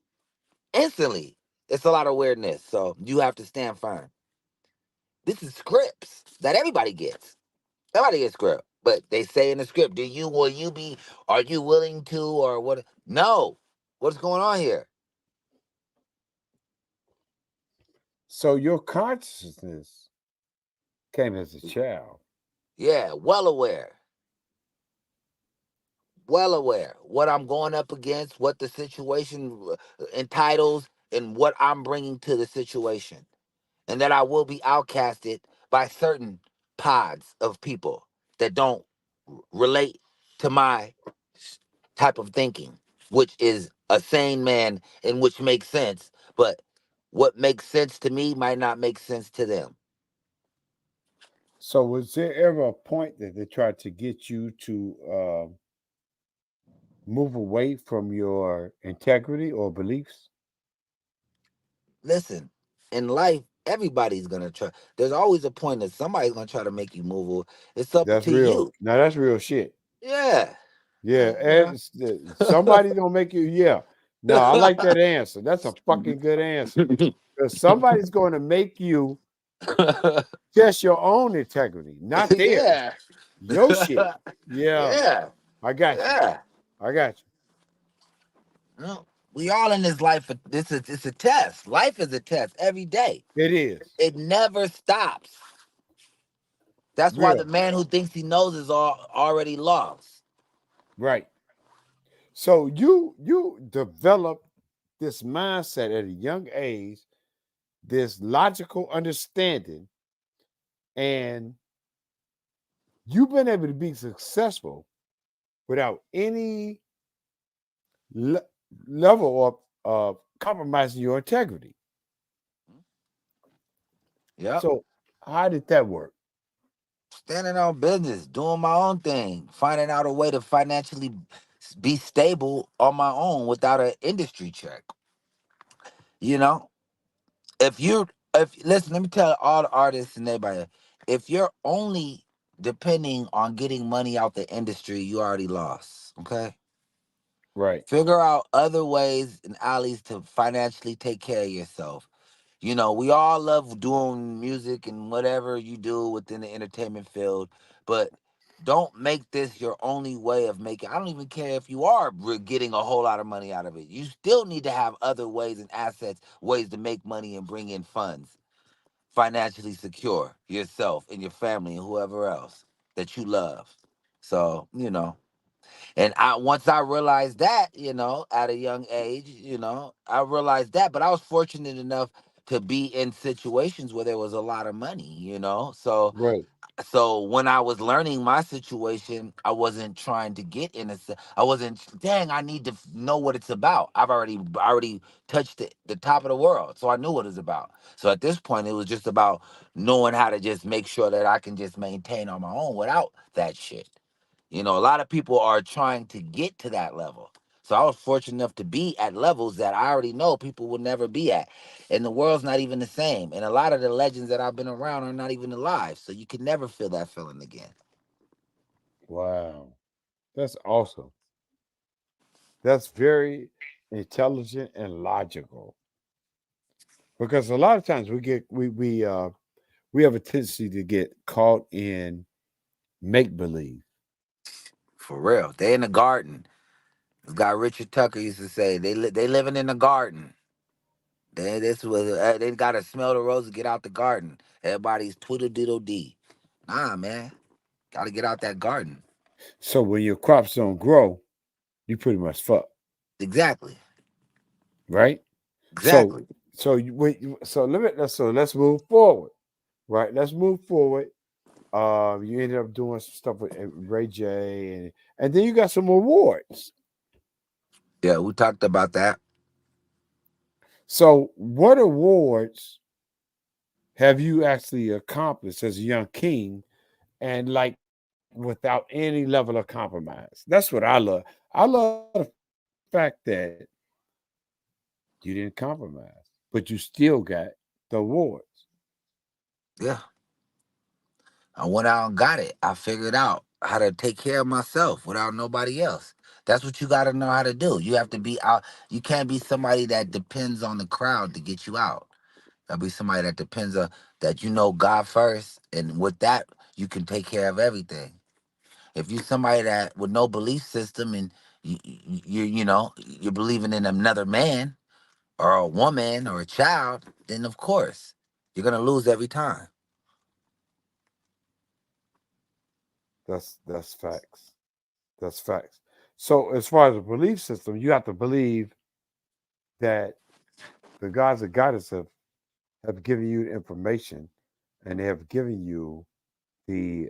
Speaker 1: instantly. It's a lot of weirdness. So you have to stand firm. This is scripts that everybody gets. Somebody gets script. But they say in the script, are you willing to, or what? No. What's going on here?
Speaker 2: So your consciousness came as a child.
Speaker 1: Yeah, well aware what I'm going up against, what the situation entitles, and what I'm bringing to the situation. And that I will be outcasted by certain pods of people that don't relate to my type of thinking, which is a sane man and which makes sense. But what makes sense to me might not make sense to them.
Speaker 2: So was there ever a point that they tried to get you to move away from your integrity or beliefs?
Speaker 1: Listen, in life, everybody's gonna try. There's always a point that somebody's gonna try to make you move. It's up
Speaker 2: That's
Speaker 1: to
Speaker 2: real.
Speaker 1: you.
Speaker 2: Now that's real shit.
Speaker 1: Yeah.
Speaker 2: Yeah,
Speaker 1: You know.
Speaker 2: somebody gonna make you. Yeah, no, I like that answer. That's a fucking good answer. Because somebody's going to make you test your own integrity, not theirs.
Speaker 1: yeah.
Speaker 2: Your shit. Yeah,
Speaker 1: yeah.
Speaker 2: I got you.
Speaker 1: Yeah.
Speaker 2: I got you.
Speaker 1: No, we all in this life. This is it's a test. Life is a test every day.
Speaker 2: It is
Speaker 1: It never stops. That's why the
Speaker 2: real,
Speaker 1: man who thinks he knows is already lost.
Speaker 2: right? So you develop this mindset at a young age, this logical understanding, and you've been able to be successful without any le- level of compromising your integrity.
Speaker 1: Yep.
Speaker 2: So how did that work?
Speaker 1: Standing on business, doing my own thing, finding out a way to financially be stable on my own without an industry check. You know, if listen, let me tell all the artists and everybody, if you're only depending on getting money out the industry, you already lost. Okay.
Speaker 2: Right,
Speaker 1: Figure out other ways and alleys to financially take care of yourself. We all love doing music and whatever you do within the entertainment field, but don't make this your only way of making. I don't even care if you are getting a whole lot of money out of it. You still need to have other ways and assets, ways to make money and bring in funds, financially secure yourself and your family and whoever else that you love. So, and I once I realized that, at a young age, I realized that. But I was fortunate enough to be in situations where there was a lot of money, So
Speaker 2: right.
Speaker 1: when I was learning my situation, I wasn't trying to get in I wasn't dang, I need to know what it's about. I already touched the top of the world. So I knew what it's about. So at this point it was just about knowing how to just make sure that I can just maintain on my own without that shit. A lot of people are trying to get to that level. So I was fortunate enough to be at levels that I already know people will never be at. And the world's not even the same. And a lot of the legends that I've been around are not even alive. So you can never feel that feeling again.
Speaker 2: Wow, that's awesome. That's very intelligent and logical. Because a lot of times we have a tendency to get caught in make believe.
Speaker 1: For real. They in the garden. This guy Richard Tucker used to say they living in the garden. They gotta smell the roses, get out the garden. Everybody's twiddle dee. Nah, man, gotta get out that garden.
Speaker 2: So when your crops don't grow, you pretty much fuck,
Speaker 1: Exactly,
Speaker 2: right? So
Speaker 1: exactly.
Speaker 2: so let's move forward, right? Let's move forward. You ended up doing some stuff with Ray J, and then you got some awards.
Speaker 1: Yeah, we talked about that.
Speaker 2: So what awards have you actually accomplished as a young king, and like without any level of compromise? That's what I love. I love the fact that you didn't compromise, but you still got the awards.
Speaker 1: Yeah, I went out and got it. I figured out how to take care of myself without nobody else. That's what you got to know how to do. You have to be out. You can't be somebody that depends on the crowd to get you out. I'll be somebody that depends on that you know God first, and with that you can take care of everything. If you somebody that with no belief system and you're believing in another man or a woman or a child, then of course you're gonna lose every time.
Speaker 2: That's facts. That's facts. So as far as a belief system, you have to believe that the gods and goddesses have given you information, and they have given you the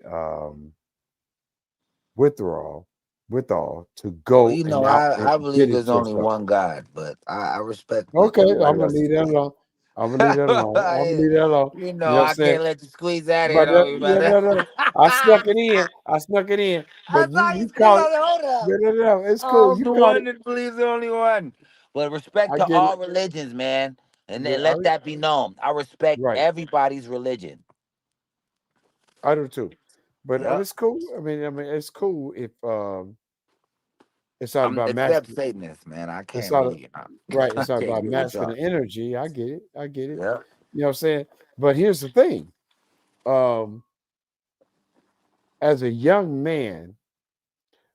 Speaker 2: withdrawal, withal to
Speaker 1: Well,
Speaker 2: go
Speaker 1: you
Speaker 2: and
Speaker 1: know,
Speaker 2: out and
Speaker 1: I
Speaker 2: get
Speaker 1: believe
Speaker 2: it
Speaker 1: there's only
Speaker 2: yourself.
Speaker 1: one God, but I respect what
Speaker 2: Okay, I'm
Speaker 1: everybody
Speaker 2: gonna
Speaker 1: else is
Speaker 2: leave that
Speaker 1: believing.
Speaker 2: alone. I'm gonna leave that alone. I'm gonna leave that alone.
Speaker 1: You
Speaker 2: You
Speaker 1: know,
Speaker 2: know what I'm
Speaker 1: I
Speaker 2: saying?
Speaker 1: can't let you squeeze that in
Speaker 2: But
Speaker 1: on me,
Speaker 2: yeah,
Speaker 1: brother.
Speaker 2: no, no, no. I snuck it in. I snuck it in.
Speaker 1: I
Speaker 2: But
Speaker 1: saw you
Speaker 2: you
Speaker 1: squeeze
Speaker 2: caught it.
Speaker 1: on it. Hold up.
Speaker 2: No, no, no. It's cool.
Speaker 1: I'm
Speaker 2: You
Speaker 1: the
Speaker 2: caught it.
Speaker 1: one that believes the only one. But respect
Speaker 2: I
Speaker 1: to
Speaker 2: get it.
Speaker 1: all religions, man. And
Speaker 2: Yeah,
Speaker 1: then let that be known. I respect
Speaker 2: right.
Speaker 1: everybody's religion.
Speaker 2: I do too. But
Speaker 1: Yeah.
Speaker 2: it's cool. I mean, it's cool if it's all
Speaker 1: I'm
Speaker 2: about
Speaker 1: except
Speaker 2: masculine.
Speaker 1: Satanists, man. I
Speaker 2: It's
Speaker 1: can't
Speaker 2: all
Speaker 1: really
Speaker 2: right.
Speaker 1: I
Speaker 2: It's all
Speaker 1: can't
Speaker 2: about
Speaker 1: get with y'all.
Speaker 2: masculine energy. I get it. I get it.
Speaker 1: Yeah.
Speaker 2: You know what I'm saying? But here's the thing. Um, as a young man,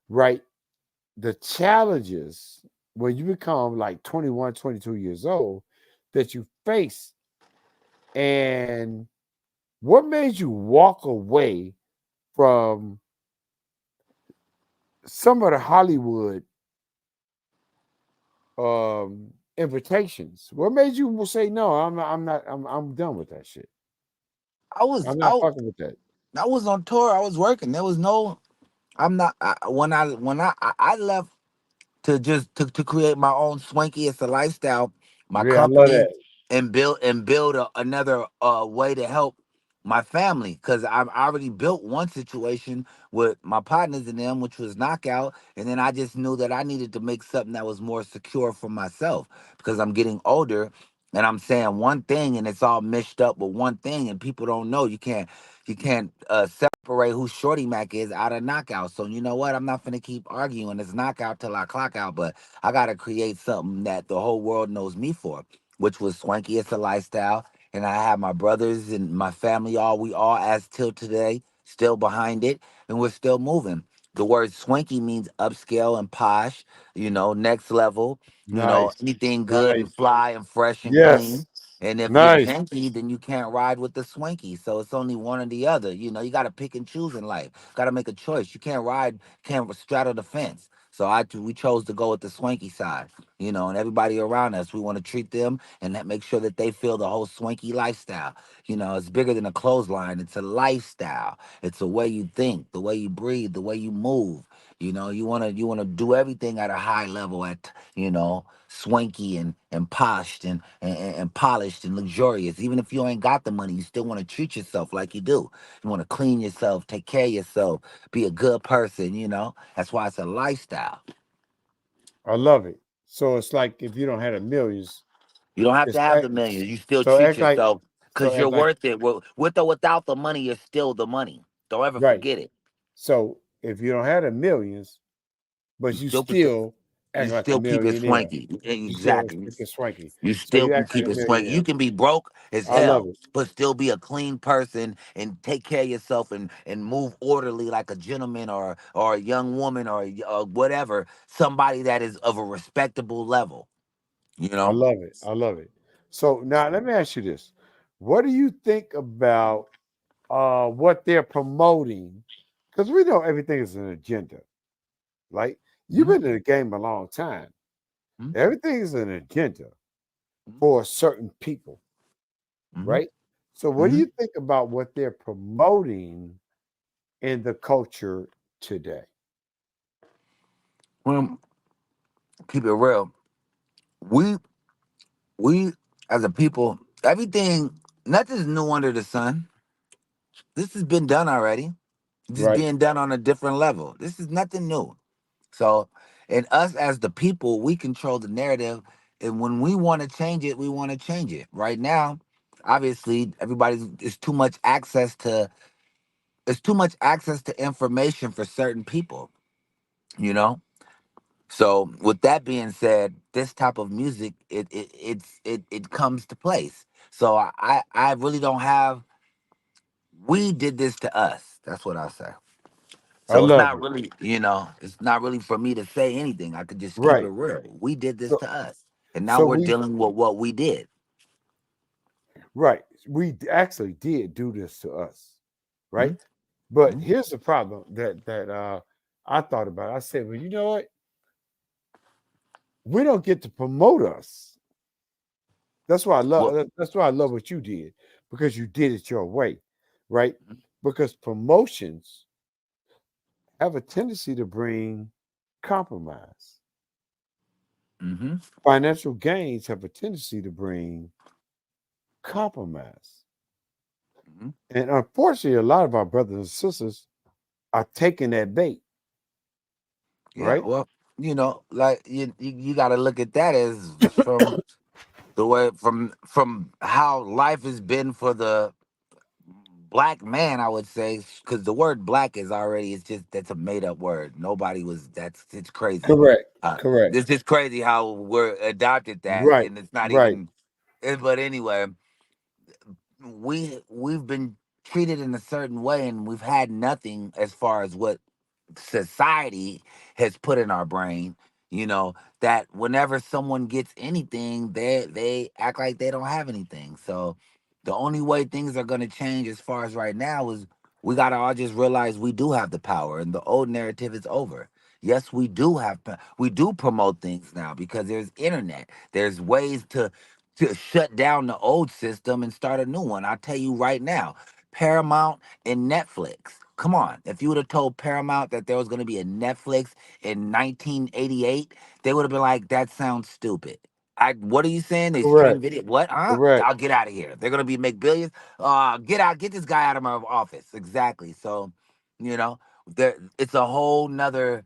Speaker 2: right, the challenges when you become like 21, 22 years old that you face, and what made you walk away from some of the Hollywood invitations? What made you say no? I'm done with that shit.
Speaker 1: I was
Speaker 2: I'm not
Speaker 1: I,
Speaker 2: fucking with that.
Speaker 1: I was on tour. I was working. There was no I'm not when I left to create my own swanky. It's a lifestyle, my
Speaker 2: Yeah, I love
Speaker 1: company,
Speaker 2: that.
Speaker 1: and build another way to help my family because I've already built one situation with my partners in them, which was knockout, and then I just knew that I needed to make something that was more secure for myself because I'm getting older. And I'm saying one thing, and it's all mixed up with one thing, and people don't know. You can't separate who Shorty Mack is out of knockout. So you know what? I'm not gonna keep arguing. It's knockout till I clock out, but I gotta create something that the whole world knows me for, which was swanky. It's a lifestyle, and I have my brothers and my family. We all as till today still behind it, and we're still moving. The word swanky means upscale and posh. Next level.
Speaker 2: Nice,
Speaker 1: Anything good and
Speaker 2: nice.
Speaker 1: fly and fresh and
Speaker 2: Yes,
Speaker 1: clean. And if you're
Speaker 2: nice.
Speaker 1: pinky, then you can't ride with the swanky. So it's only one or the other. You got to pick and choose in life. Got to make a choice. You can't straddle the fence. So we chose to go with the swanky side. And everybody around us, we want to treat them and make sure that they feel the whole swanky lifestyle. It's bigger than a clothesline. It's a lifestyle. It's the way you think, the way you breathe, the way you move. You wanna do everything at a high level, at swanky and poshed and polished and luxurious. Even if you ain't got the money, you still want to treat yourself like you do. You want to clean yourself, take care of yourself, be a good person. That's why it's a lifestyle.
Speaker 2: I love it. So it's like if you don't have the millions,
Speaker 1: You don't have to
Speaker 2: it's
Speaker 1: have the millions. You still
Speaker 2: so
Speaker 1: treat
Speaker 2: act like
Speaker 1: yourself
Speaker 2: so
Speaker 1: because you're
Speaker 2: act like
Speaker 1: worth it. With or without the money, you're still the money. Don't ever
Speaker 2: right.
Speaker 1: forget it.
Speaker 2: So if you don't have the millions,
Speaker 1: You
Speaker 2: but you
Speaker 1: still protect.
Speaker 2: still
Speaker 1: You
Speaker 2: Act like a
Speaker 1: still keep it
Speaker 2: millionaire.
Speaker 1: swanky.
Speaker 2: You still
Speaker 1: Exactly.
Speaker 2: think it's swanky.
Speaker 1: You
Speaker 2: So
Speaker 1: still
Speaker 2: you
Speaker 1: can
Speaker 2: act like
Speaker 1: keep
Speaker 2: a
Speaker 1: it swanky. You
Speaker 2: millionaire.
Speaker 1: can be broke as
Speaker 2: I love
Speaker 1: hell,
Speaker 2: it.
Speaker 1: but still be a clean person and take care of yourself and move orderly like a gentleman or a young woman or whatever. Somebody that is of a respectable level. You
Speaker 2: I
Speaker 1: know.
Speaker 2: love it. I love it. So now let me ask you this. What do you think about what they're promoting? Because we know everything is an agenda, right? You've
Speaker 1: Mm-hmm.
Speaker 2: been in the game a long time. Everything is an agenda
Speaker 1: Mm-hmm.
Speaker 2: for certain people,
Speaker 1: Mm-hmm.
Speaker 2: right? So what do
Speaker 1: Mm-hmm.
Speaker 2: you think about what they're promoting in the culture today?
Speaker 1: Well, keep it real. We we as a people, everything, nothing's new under the sun. This has been done already. Just
Speaker 2: Right.
Speaker 1: being done on a different level. This is nothing new. So, and us as the people, we control the narrative. And when we want to change it, we want to change it. Right now, obviously, everybody's it's too much access to it's too much access to information for certain people, you know? So with that being said, this type of music, it comes to place. So I really don't have we did this to us. That's what I say.
Speaker 2: I
Speaker 1: So it's
Speaker 2: love
Speaker 1: not
Speaker 2: it.
Speaker 1: really, it's not really for me to say anything. I could just keep it
Speaker 2: Right.
Speaker 1: real. We did this
Speaker 2: So
Speaker 1: to us. And now
Speaker 2: so
Speaker 1: we're
Speaker 2: we
Speaker 1: dealing with what we did.
Speaker 2: right. We actually did do this to us, right?
Speaker 1: Mhm,
Speaker 2: But
Speaker 1: mhm.
Speaker 2: here's the problem that I thought about. I said, well, you know what? We don't get to promote us. That's why I love.
Speaker 1: Well,
Speaker 2: That's why I love what you did because you did it your way, right?
Speaker 1: mhm,
Speaker 2: Because promotions have a tendency to bring compromise.
Speaker 1: mhm,
Speaker 2: Financial gains have a tendency to bring compromise,
Speaker 1: mhm.
Speaker 2: and unfortunately, a lot of our brothers and sisters are taking that bait,
Speaker 1: Yeah,
Speaker 2: right?
Speaker 1: well, like you got to look at that as from the way from how life has been for the black man, I would say, because the word black is already, it's just, that's a made up word. Nobody was, it's crazy.
Speaker 2: Correct. Correct.
Speaker 1: This is crazy how we're adopted that,
Speaker 2: Right.
Speaker 1: and it's not
Speaker 2: Right.
Speaker 1: even, but anyway, we've been treated in a certain way, and we've had nothing as far as what society has put in our brain, that whenever someone gets anything, they act like they don't have anything. So the only way things are going to change as far as right now is we got to all just realize we do have the power and the old narrative is over. Yes, we do we do promote things now because there's internet. There's ways to shut down the old system and start a new one. I'll tell you right now, Paramount and Netflix. Come on, if you would have told Paramount that there was going to be a Netflix in 1988, they would have been like, "That sounds stupid." What are you saying? They stream
Speaker 2: Correct.
Speaker 1: video? What? Huh?
Speaker 2: Correct.
Speaker 1: I'll get out of here. They're going to be make billions. Get out. Get this guy out of my office. Exactly. So, you know, it's a whole nother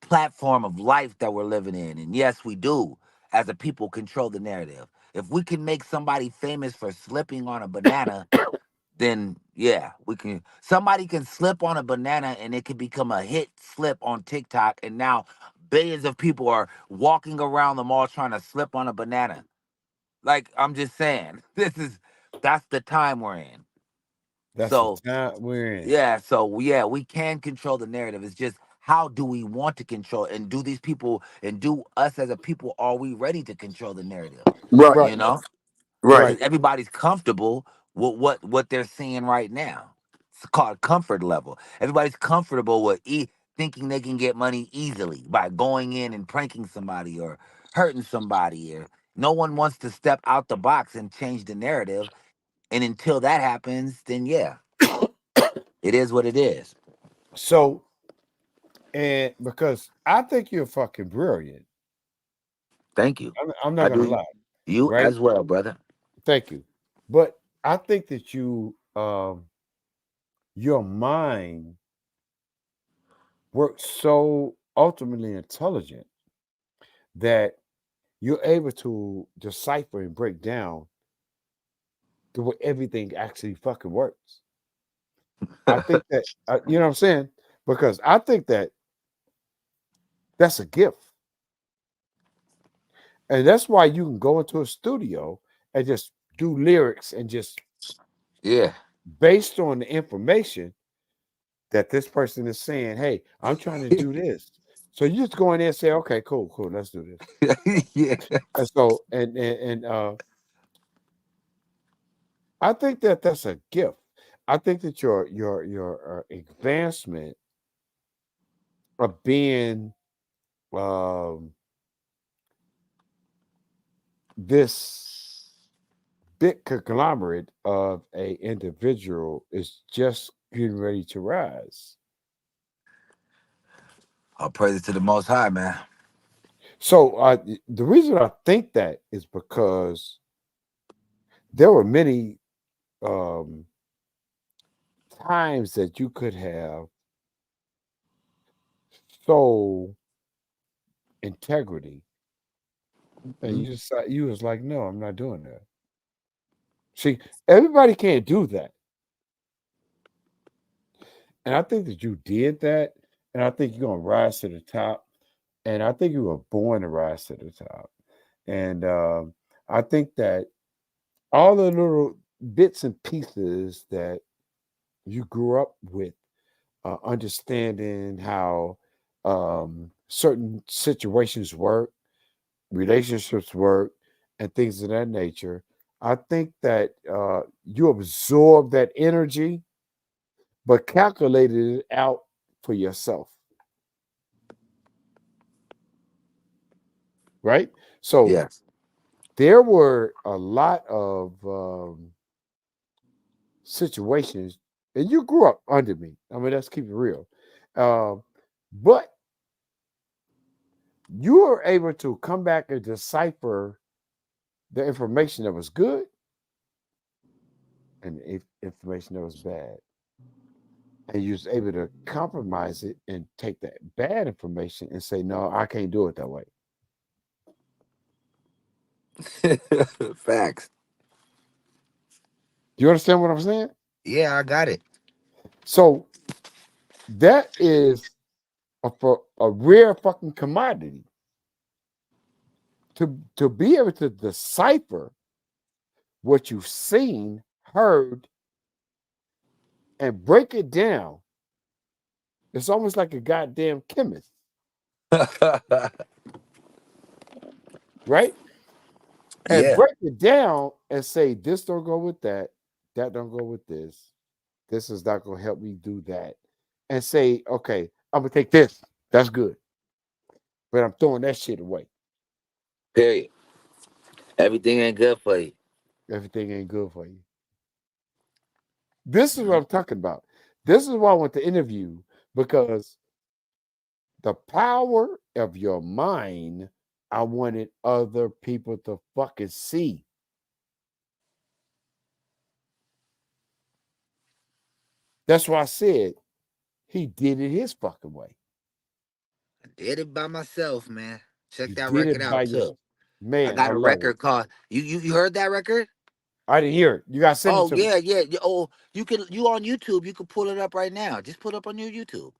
Speaker 1: platform of life that we're living in. And yes, we do, as a people, control the narrative. If we can make somebody famous for slipping on a banana, then yeah, we can. Somebody can slip on a banana and it can become a hit slip on TikTok. And now billions of people are walking around the mall trying to slip on a banana. Like, I'm just saying, that's the time we're in.
Speaker 2: That's the
Speaker 1: So
Speaker 2: time we're in.
Speaker 1: yeah, so yeah, we can control the narrative. It's just how do we want to control it? And do these people and do us as a people, are we ready to control the narrative?
Speaker 3: Right,
Speaker 2: Right.
Speaker 1: You know?
Speaker 3: right.
Speaker 2: Right.
Speaker 1: Because everybody's comfortable with what they're seeing right now. It's called comfort level. Everybody's comfortable with thinking they can get money easily by going in and pranking somebody or hurting somebody, or no one wants to step out the box and change the narrative. And until that happens, then yeah, it is what it is.
Speaker 2: So, and because I think you're fucking brilliant,
Speaker 1: Thank you.
Speaker 2: I'm not
Speaker 1: I
Speaker 2: gonna
Speaker 1: do.
Speaker 2: lie,
Speaker 1: You
Speaker 2: right?
Speaker 1: as well, brother.
Speaker 2: Thank you, but I think that your mind works so ultimately intelligent that you're able to decipher and break down the way everything actually fucking works. I think that you know what I'm saying because I think that that's a gift. And that's why you can go into a studio and just do lyrics and just
Speaker 1: Yeah.
Speaker 2: based on the information that this person is saying, hey, I'm trying to do this. So you just go in there and say, okay, cool, cool, let's do this.
Speaker 1: Yeah.
Speaker 2: And so, and I think that that's a gift. I think that your advancement of being um, this big conglomerate of a individual is just getting ready to rise.
Speaker 1: All praise to the Most High, man.
Speaker 2: So the reason I think that is because there were many um, times that you could have soul integrity, and
Speaker 1: Mhm.
Speaker 2: you was like, no, I'm not doing that. See, everybody can't do that, and I think that you did that, and I think you're gonna rise to the top, and I think you were born to rise to the top, and I think that all the little bits and pieces that you grew up with, understanding how certain situations work, relationships work, and things of that nature. I think that you absorb that energy, but calculated it out for yourself, right? So
Speaker 1: Yes.
Speaker 2: there were a lot of situations, and you grew up under me. I mean, let's keep it real. Um, but you were able to come back and decipher the information that was good and the information that was bad. And you was able to compromise it and take that bad information and say, no, I can't do it that way.
Speaker 1: Facts.
Speaker 2: Do you understand what I'm saying?
Speaker 1: Yeah, I got it.
Speaker 2: So that is a rare fucking commodity to be able to decipher what you've seen, heard, and break it down. It's almost like a goddamn chemist, right? And
Speaker 1: Yeah.
Speaker 2: break it down and say, this don't go with that, that don't go with this. This is not gonna help me do that. And say, okay, I'm gonna take this. That's good. But I'm throwing that shit away.
Speaker 1: Period. Everything ain't good for you.
Speaker 2: Everything ain't good for you. This is what I'm talking about. This is why I want to interview because the power of your mind, I wanted other people to fucking see. That's why I said he did it his fucking way.
Speaker 1: I did it by myself, man. Check
Speaker 2: You
Speaker 1: that
Speaker 2: did
Speaker 1: record
Speaker 2: it by
Speaker 1: out too.
Speaker 2: yourself.
Speaker 1: I
Speaker 2: Man, I
Speaker 1: got a
Speaker 2: love it.
Speaker 1: record called you heard that record?
Speaker 2: I didn't hear it. You gotta send it
Speaker 1: Oh
Speaker 2: to me.
Speaker 1: yeah, yeah. Oh, you on YouTube, you can pull it up right now. Just put it up on your YouTube.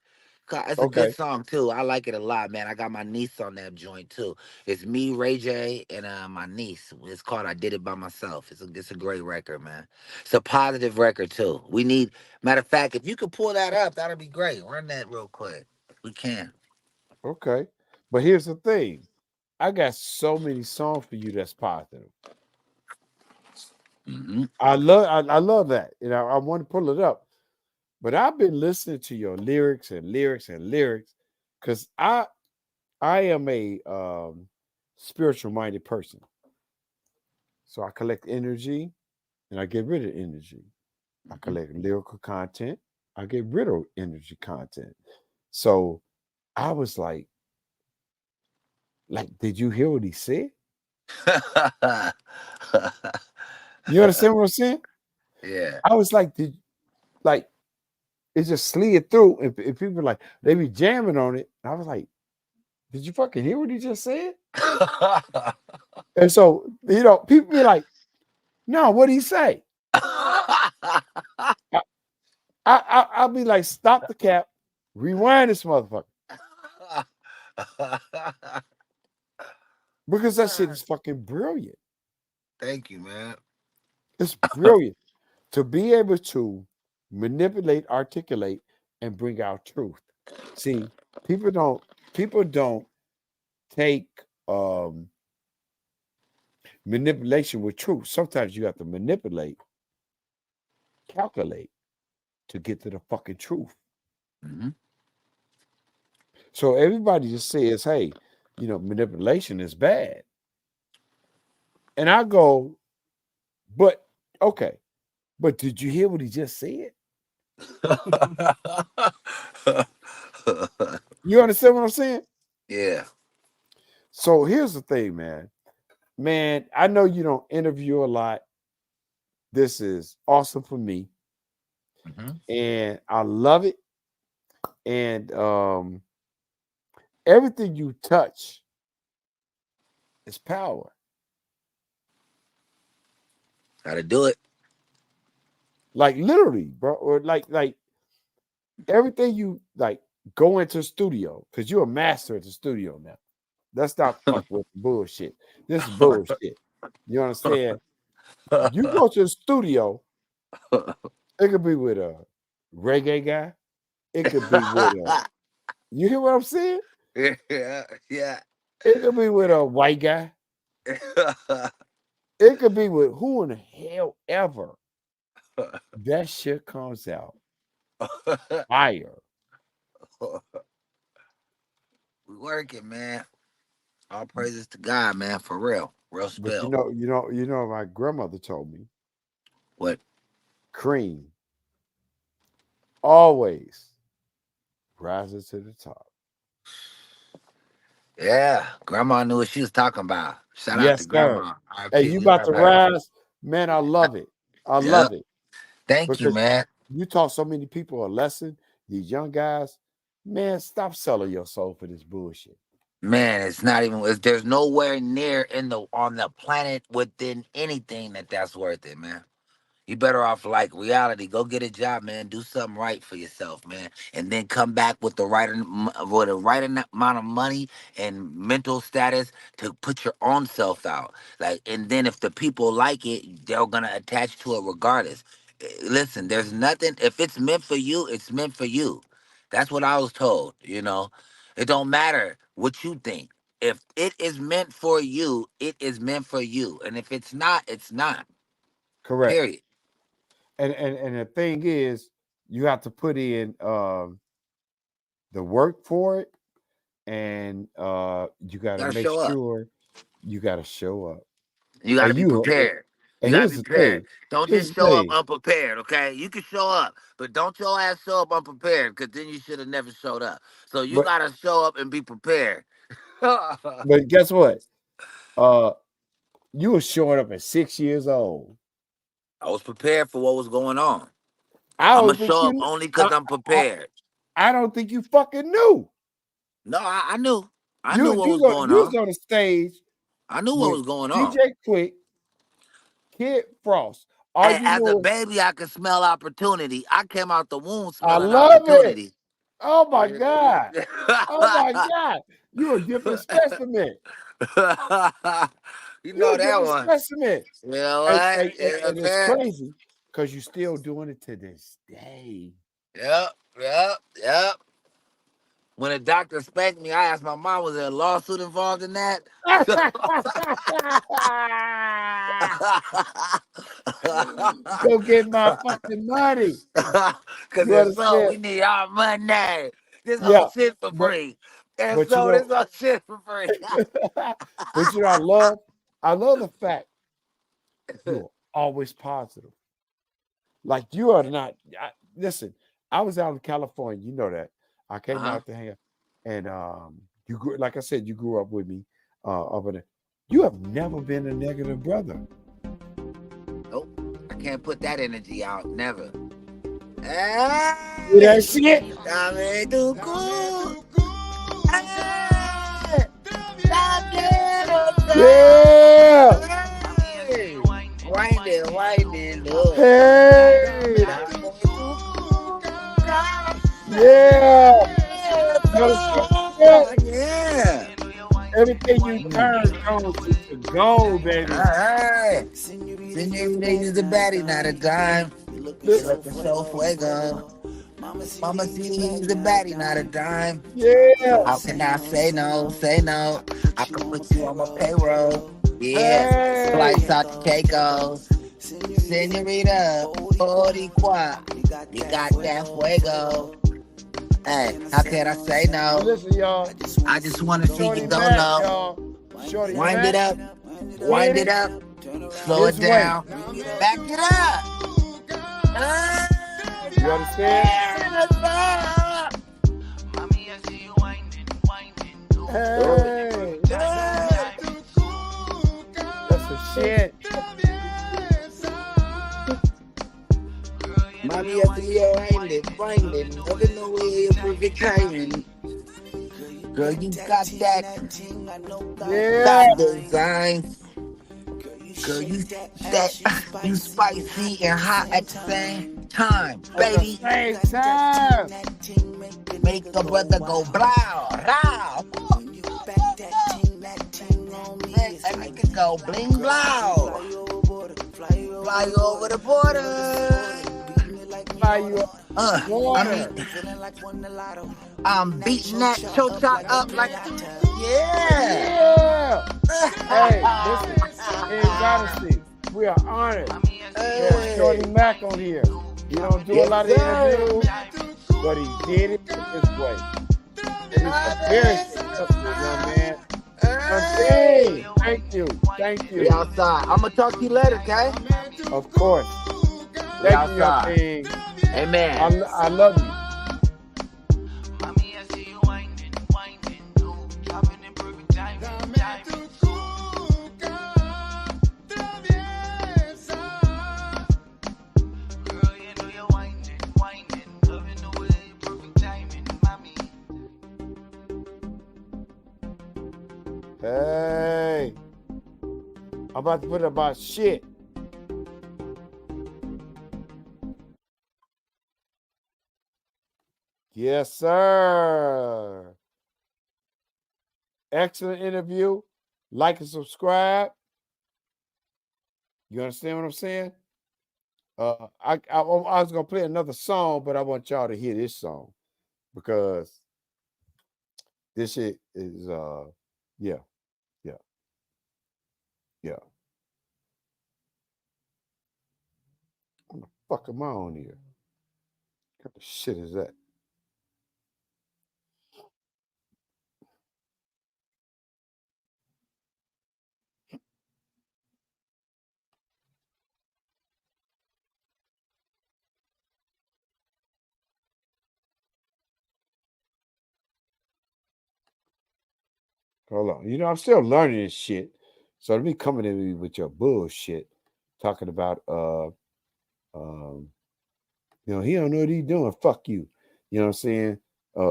Speaker 1: It's a good
Speaker 2: Okay.
Speaker 1: song too. I like it a lot, man. I got my niece on that joint too. It's me, Ray J, and my niece. It's called "I Did It by Myself." It's a great record, man. It's a positive record too. We need matter of fact, if you could pull that up, that'd be great. Run that real quick. We can.
Speaker 2: Okay. But here's the thing. I got so many songs for you that's positive.
Speaker 1: Hmm.
Speaker 2: I love that. You know, I want to pull it up. But I've been listening to your lyrics and lyrics and lyrics because I am a spiritual minded person. So I collect energy and I get rid of energy. I
Speaker 1: Hmm.
Speaker 2: collect lyrical content. I get rid of energy content. So I was like, did you hear what he said? You understand what I'm saying?
Speaker 1: Yeah.
Speaker 2: I was like, did like it just slid through, and people like they be jamming on it. I was like, did you fucking hear what he just said? And so people be like, no, what did he say? I, I'll be like, stop the cap, rewind this motherfucker, because that shit is fucking brilliant.
Speaker 1: Thank you, man.
Speaker 2: It's brilliant to be able to manipulate, articulate, and bring out truth. See, people don't people don't take manipulation with truth. Sometimes you have to manipulate, calculate to get to the fucking truth.
Speaker 1: Hmm.
Speaker 2: So everybody just says, hey, manipulation is bad. And I go, but okay, but did you hear what he just said? You understand what I'm saying?
Speaker 1: Yeah.
Speaker 2: So here's the thing, man. Man, I know you don't interview a lot. This is awesome for me.
Speaker 1: Hmm.
Speaker 2: And I love it. And everything you touch is power.
Speaker 1: Got to do it.
Speaker 2: Like literally, bro. Or like everything you like go into the studio, because you're a master at the studio now. Let's not fuck with bullshit. This is bullshit. You understand? You go to the studio, it could be with a reggae guy. It could be with a, you hear what I'm saying?
Speaker 1: Yeah, yeah.
Speaker 2: It could be with a white guy. It could be with who in the hell ever. That shit comes out fire.
Speaker 1: We working, man. All praises to God, man. For real, real
Speaker 2: But
Speaker 1: spell.
Speaker 2: my grandmother told me
Speaker 1: What?
Speaker 2: cream always rises to the top.
Speaker 1: Yeah, Grandma knew what she was talking about. Shout out to
Speaker 2: Yes, sir.
Speaker 1: Grandma.
Speaker 2: Hey,
Speaker 1: R.I.P.
Speaker 2: you
Speaker 1: We
Speaker 2: about
Speaker 1: love
Speaker 2: to
Speaker 1: her.
Speaker 2: rise, man. I love it. I
Speaker 1: Yep.
Speaker 2: love it
Speaker 1: Thank you,
Speaker 2: because
Speaker 1: man.
Speaker 2: you taught so many people a lesson. These young guys, man, stop selling your soul for this bullshit.
Speaker 1: Man, it's not even. There's nowhere near in the on the planet within anything that's worth it, man. You better off like reality. Go get a job, man. Do something right for yourself, man, and then come back with the right amount of money and mental status to put your own self out. Like, and then if the people like it, they're gonna attach to it regardless. Listen, there's nothing. If it's meant for you, it's meant for you. That's what I was told. It don't matter what you think. If it is meant for you, it is meant for you, and if it's not, it's not.
Speaker 2: Correct.
Speaker 1: Period.
Speaker 2: And the thing is, you have to put in the work for it, and you got to
Speaker 1: Gotta
Speaker 2: make
Speaker 1: show up.
Speaker 2: sure you got to show up.
Speaker 1: You gotta
Speaker 2: And
Speaker 1: be
Speaker 2: you,
Speaker 1: prepared. You
Speaker 2: and
Speaker 1: gotta
Speaker 2: here's
Speaker 1: be
Speaker 2: the
Speaker 1: prepared.
Speaker 2: thing.
Speaker 1: Don't
Speaker 2: Here's
Speaker 1: just
Speaker 2: the
Speaker 1: show up
Speaker 2: thing.
Speaker 1: unprepared, okay? You can show up, but don't your ass show up unprepared, because then you should have never showed up. So you
Speaker 2: But
Speaker 1: gotta show up and be prepared. I
Speaker 2: but guess what? Uh, you were showing up at 6 years old.
Speaker 1: was prepared for what was going on.
Speaker 2: I
Speaker 1: I'm gonna
Speaker 2: don't think
Speaker 1: show up
Speaker 2: you.
Speaker 1: only because
Speaker 2: I,
Speaker 1: I'm
Speaker 2: I,
Speaker 1: prepared.
Speaker 2: I don't think you fucking knew.
Speaker 1: No, I knew. I knew
Speaker 2: You
Speaker 1: what
Speaker 2: you
Speaker 1: was
Speaker 2: go
Speaker 1: going
Speaker 2: you was
Speaker 1: on.
Speaker 2: on the stage
Speaker 1: I knew what
Speaker 2: with
Speaker 1: was going on.
Speaker 2: DJ Quick, Kid Frost. All
Speaker 1: And
Speaker 2: you
Speaker 1: as a
Speaker 2: knew is
Speaker 1: baby, I could smell opportunity. I came out the womb
Speaker 2: I
Speaker 1: smelling
Speaker 2: love it.
Speaker 1: opportunity.
Speaker 2: Oh my God. Oh my God. You a different specimen.
Speaker 1: You
Speaker 2: You
Speaker 1: know
Speaker 2: a
Speaker 1: that
Speaker 2: different
Speaker 1: one.
Speaker 2: specimen.
Speaker 1: You know
Speaker 2: And,
Speaker 1: what?
Speaker 2: and, and,
Speaker 1: You know what
Speaker 2: and
Speaker 1: I'm
Speaker 2: it's
Speaker 1: saying?
Speaker 2: crazy because you're still doing it to this day.
Speaker 1: Yep, yep, yep. When a doctor spanked me, I asked my mom, was there a lawsuit involved in that?
Speaker 2: Go get my fucking money.
Speaker 1: Because
Speaker 2: You
Speaker 1: if so,
Speaker 2: understand?
Speaker 1: we need our money. This whole
Speaker 2: Yeah.
Speaker 1: shit for
Speaker 2: But
Speaker 1: free. And
Speaker 2: but you
Speaker 1: so
Speaker 2: know,
Speaker 1: this whole shit for free.
Speaker 2: but I love the fact you're always positive. Like you are not. Listen, I was out in California. You know that. I came
Speaker 1: Uh-huh.
Speaker 2: out to hang out, and you grew, like I said, you grew up with me up in there. You have never been a negative brother.
Speaker 1: Nope. I can't put that energy out. Never.
Speaker 2: See that
Speaker 1: Hey!
Speaker 2: shit?
Speaker 1: Dame tu cu. Hey! Dame
Speaker 2: Yeah.
Speaker 1: Hey! Wind it, look.
Speaker 2: Hey.
Speaker 1: Dame tu cuca.
Speaker 2: Yeah. You understand what I'm saying?
Speaker 1: Yeah.
Speaker 2: Everything you turn turns to gold, baby.
Speaker 1: Hey, senorita is a baddie, not a dime. You looking so fuego. Mama see he's a baddie, not a dime.
Speaker 2: Yeah.
Speaker 1: How can I say no? Say no. I can put you on my payroll. Yeah.
Speaker 2: Hey.
Speaker 1: Flights out to Caicos. Senorita, Boricua. You got that fuego. Hey, how can I say no?
Speaker 2: Listen, y'all.
Speaker 1: I just want to see
Speaker 2: Shorty
Speaker 1: you go
Speaker 2: Mack,
Speaker 1: low.
Speaker 2: y'all. Shorty
Speaker 1: Wind
Speaker 2: Mack.
Speaker 1: it up. Wind it up. Slow it
Speaker 2: This way.
Speaker 1: down. Back it up.
Speaker 2: You understand? Hey. That's some shit.
Speaker 1: Mommy, I see you winding. Loving the way you perfect timing. Girl, you got that
Speaker 2: Yeah.
Speaker 1: design. Girl, you spicy and hot at the same time, baby.
Speaker 2: Same time.
Speaker 1: Make a brother go blow, row. Make it go bling blow. Fly you over the border.
Speaker 2: Fly you up.
Speaker 1: I'm beating that chocha up like, yeah.
Speaker 2: Hey, listen, in honesty, we are honored to have Shorty Mack on here. He don't do a lot of interviews, but he did it this way. And it's a very successful young man. Okay. Thank you.
Speaker 1: We outside. I'm gonna talk to you later, okay?
Speaker 2: Of course. Thank you, young king.
Speaker 1: Amen.
Speaker 2: I love you. Hey, I'm about to put about shit. Yes, sir. Excellent interview. Like and subscribe. You understand what I'm saying? I was gonna play another song, but I want y'all to hear this song because this shit is yeah. What the fuck am I on here? What the shit is that? Hold on. You know, I'm still learning this shit. So to be coming at me with your bullshit, talking about he don't know what he's doing. Fuck you. You know what I'm saying?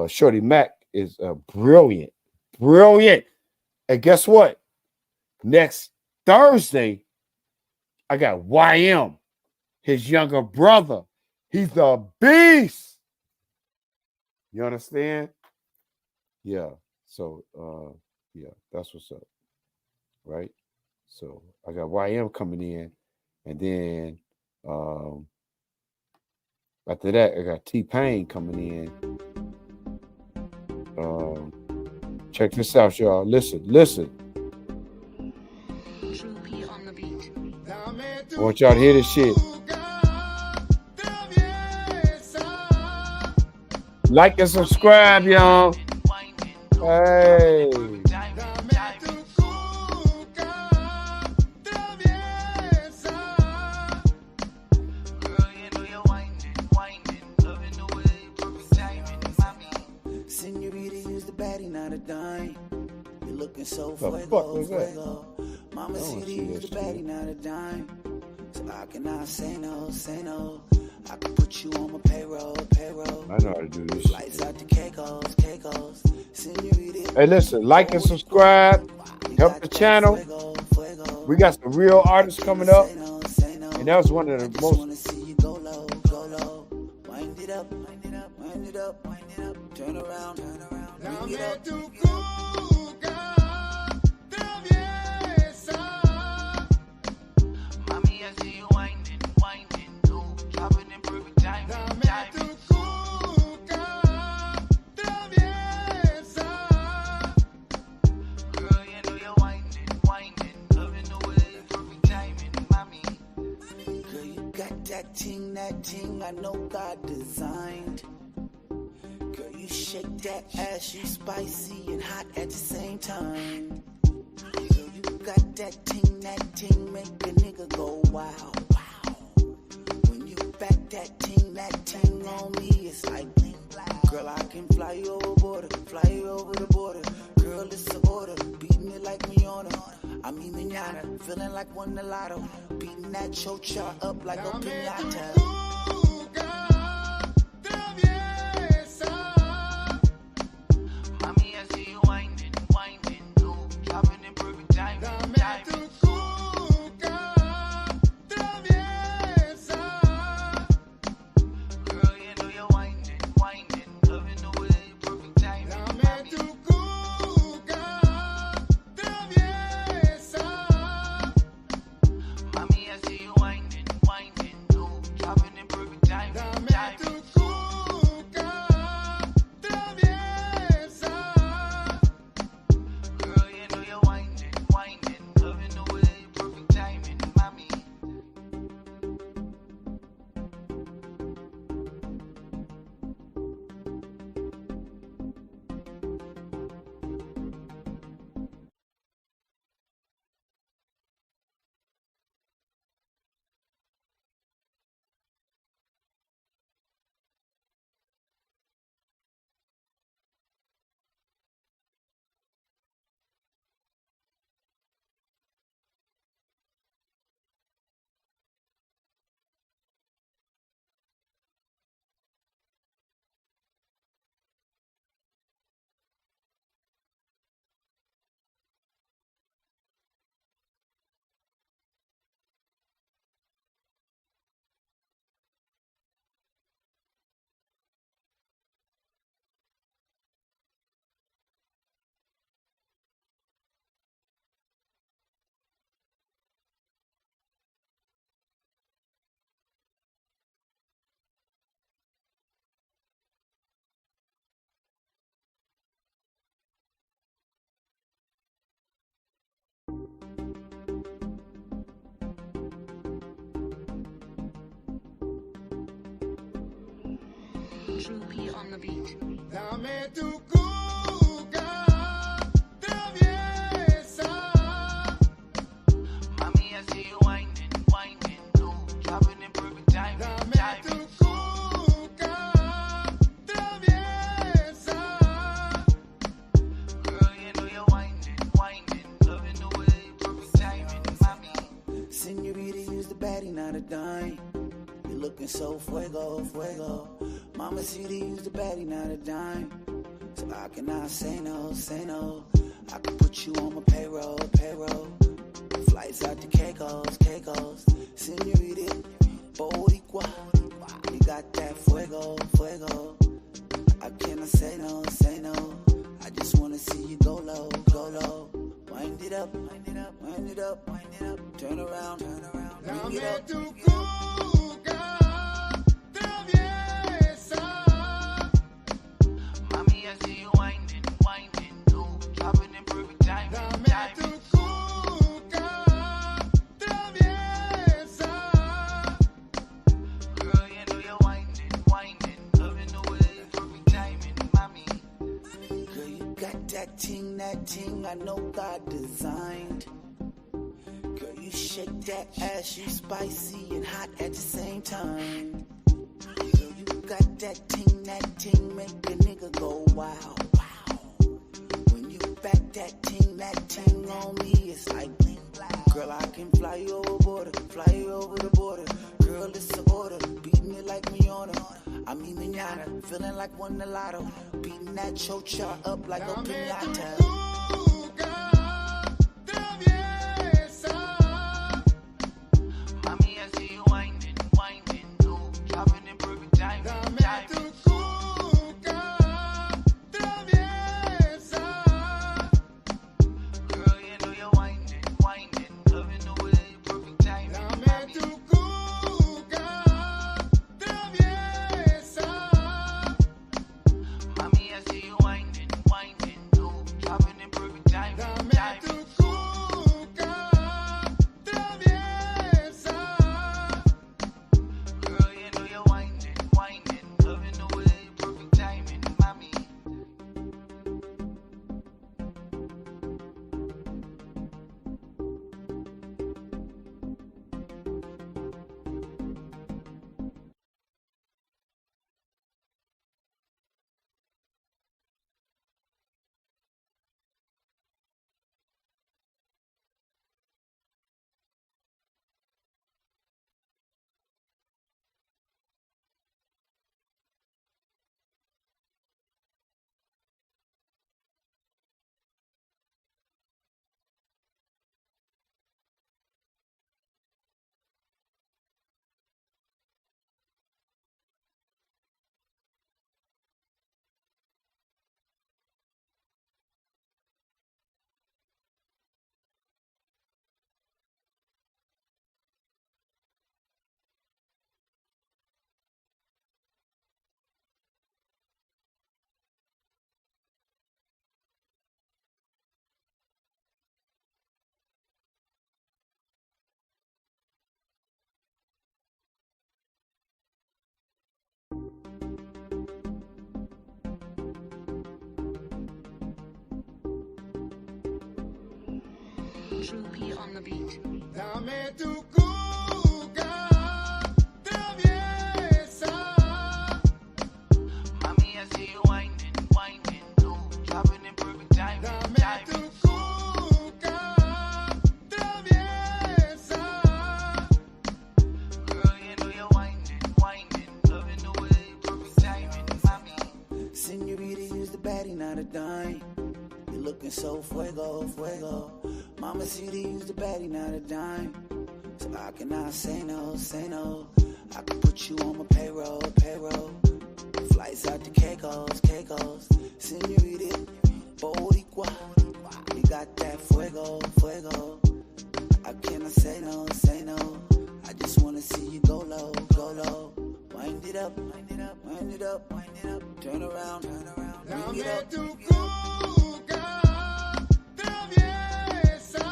Speaker 2: Shorty Mack is brilliant. Brilliant. And guess what? Next Thursday, I got YM, his younger brother. He's a beast. You understand? Yeah. So yeah, that's what's up. Right? So I got YM coming in, and then after that, I got tpain coming in. Check this out, y'all. Listen. I want y'all to hear this shit. Like and subscribe, y'all. Hey.
Speaker 3: So
Speaker 2: the fuck was that?
Speaker 3: Mama City is the baddie, not a dime. So I cannot say no. I can put you on my payroll.
Speaker 2: I know how to do this.
Speaker 3: Flights out to Caicos.
Speaker 2: Hey, listen, like and subscribe. Help the channel. We got some real artists coming up. And that was one of the most.
Speaker 3: Wind it up. Turn around. I see you winding, winding, ooh, dropping in perfect timing, timing. Girl, you know you're winding, winding, loving the way, perfect timing, mommy. Girl, you got that ting I know God designed. Girl, you shake that ass, you spicy and hot at the same time. Girl, you got that ting make a nigga go wow, wow. When you back that ting on me, it's like bling, bling. Girl, I can fly you over the border. Girl, it's an order, beating it like Rihanna. I mean manana, feeling like won the lotto. Beating that chocha up like a pinata. Mommy, I see you winding, winding, ooh, dropping in perfect timing, timing. Girl, you know you're winding, winding, loving the way, perfect timing, mommy. Mommy, I see you winding, winding, ooh, dropping in perfect timing, timing. Girl, you know you're winding, winding, loving the way, perfect timing, mommy.
Speaker 4: True P on the beat.
Speaker 5: Dame tu cuca, traviesa.
Speaker 3: Mommy, I see you winding, winding, ooh, dropping in perfect timing,
Speaker 5: Dame tu
Speaker 3: timing.
Speaker 5: cuca, traviesa.
Speaker 3: Girl, you know you're winding, winding, loving the way, perfect timing, mommy. Senorita, use the baddie, not a dime. You're looking so fuego, fuego. Mama, see to use the baddie, not a dime. So I cannot say no, say no. I can put you on my payroll, payroll. Flights out to Caicos, Caicos. Senorita, Boricua. You got that fuego, fuego. I cannot say no, say no. I just wanna see you go low, go low. Wind it up, wind it up, wind it up, wind it up. Turn around, bring it
Speaker 5: Dame
Speaker 3: up.
Speaker 5: tu cuca, traviesa.
Speaker 3: Mommy, I see you winding, winding, ooh, dropping in perfect timing,
Speaker 5: Dame tu
Speaker 3: timing.
Speaker 5: cuca, traviesa.
Speaker 3: Girl, you know you're winding, winding, loving the way, perfect timing, mommy. Girl, you got that ting I know God designed. Girl, you shake that ass, you spicy and hot at the same time. Girl, you got that ting make a nigga go wow, wow. When you back that ting on me, it's like bling, bling. Girl, I can fly you over the border. Girl, it's an order, beating it like Rihanna. I mean manana, feeling like won the lotto. Beating that chocha up like a pinata. Mommy, I see you winding, winding, ooh, dropping in perfect timing, timing. Girl, you know you're winding, winding, loving the way, perfect timing, mommy.
Speaker 4: True P on the beat.
Speaker 5: Dame tu cuca, traviesa.
Speaker 3: Mommy, I see you winding, winding, ooh, dropping in perfect timing,
Speaker 5: Dame tu
Speaker 3: timing.
Speaker 5: cuca, traviesa.
Speaker 3: Girl, you know you're winding, winding, loving the way, perfect timing, mommy. Senorita, use the baddie, not a dime. You're looking so fuego, fuego. Mama, see to use the baddie, not a dime. So I cannot say no, say no. I can put you on my payroll, payroll. Flights out to Caicos, Caicos. Senorita, Boricua. You got that fuego, fuego. I cannot say no, say no. I just wanna see you go low, go low. Wind it up, wind it up, wind it up, wind it up. Turn around, bring it
Speaker 5: Dame
Speaker 3: up.
Speaker 5: tu cuca, traviesa.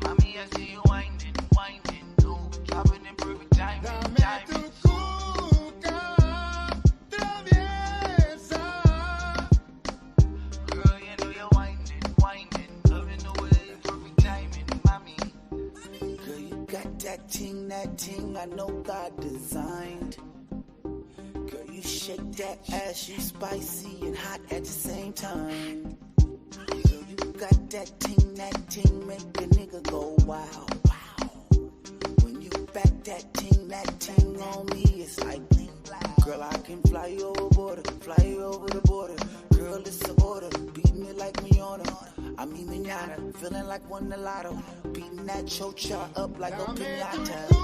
Speaker 3: Mommy, I see you winding, winding, ooh, dropping in perfect timing,
Speaker 5: Dame tu
Speaker 3: timing.
Speaker 5: cuca, traviesa.
Speaker 3: Girl, you know you're winding, winding, loving the way, perfect timing, mommy. Girl, you got that ting I know God designed. Girl, you shake that ass, you spicy and hot at the same time. Girl, you got that ting make a nigga go wow, wow. When you back that ting on me, it's like bling bling. Girl, I can fly you over the border. Girl, it's an order, beat me like Miona. I'm manana, feeling like won the lotto. Beating that chocha up like a
Speaker 5: Dame tu
Speaker 3: pinata.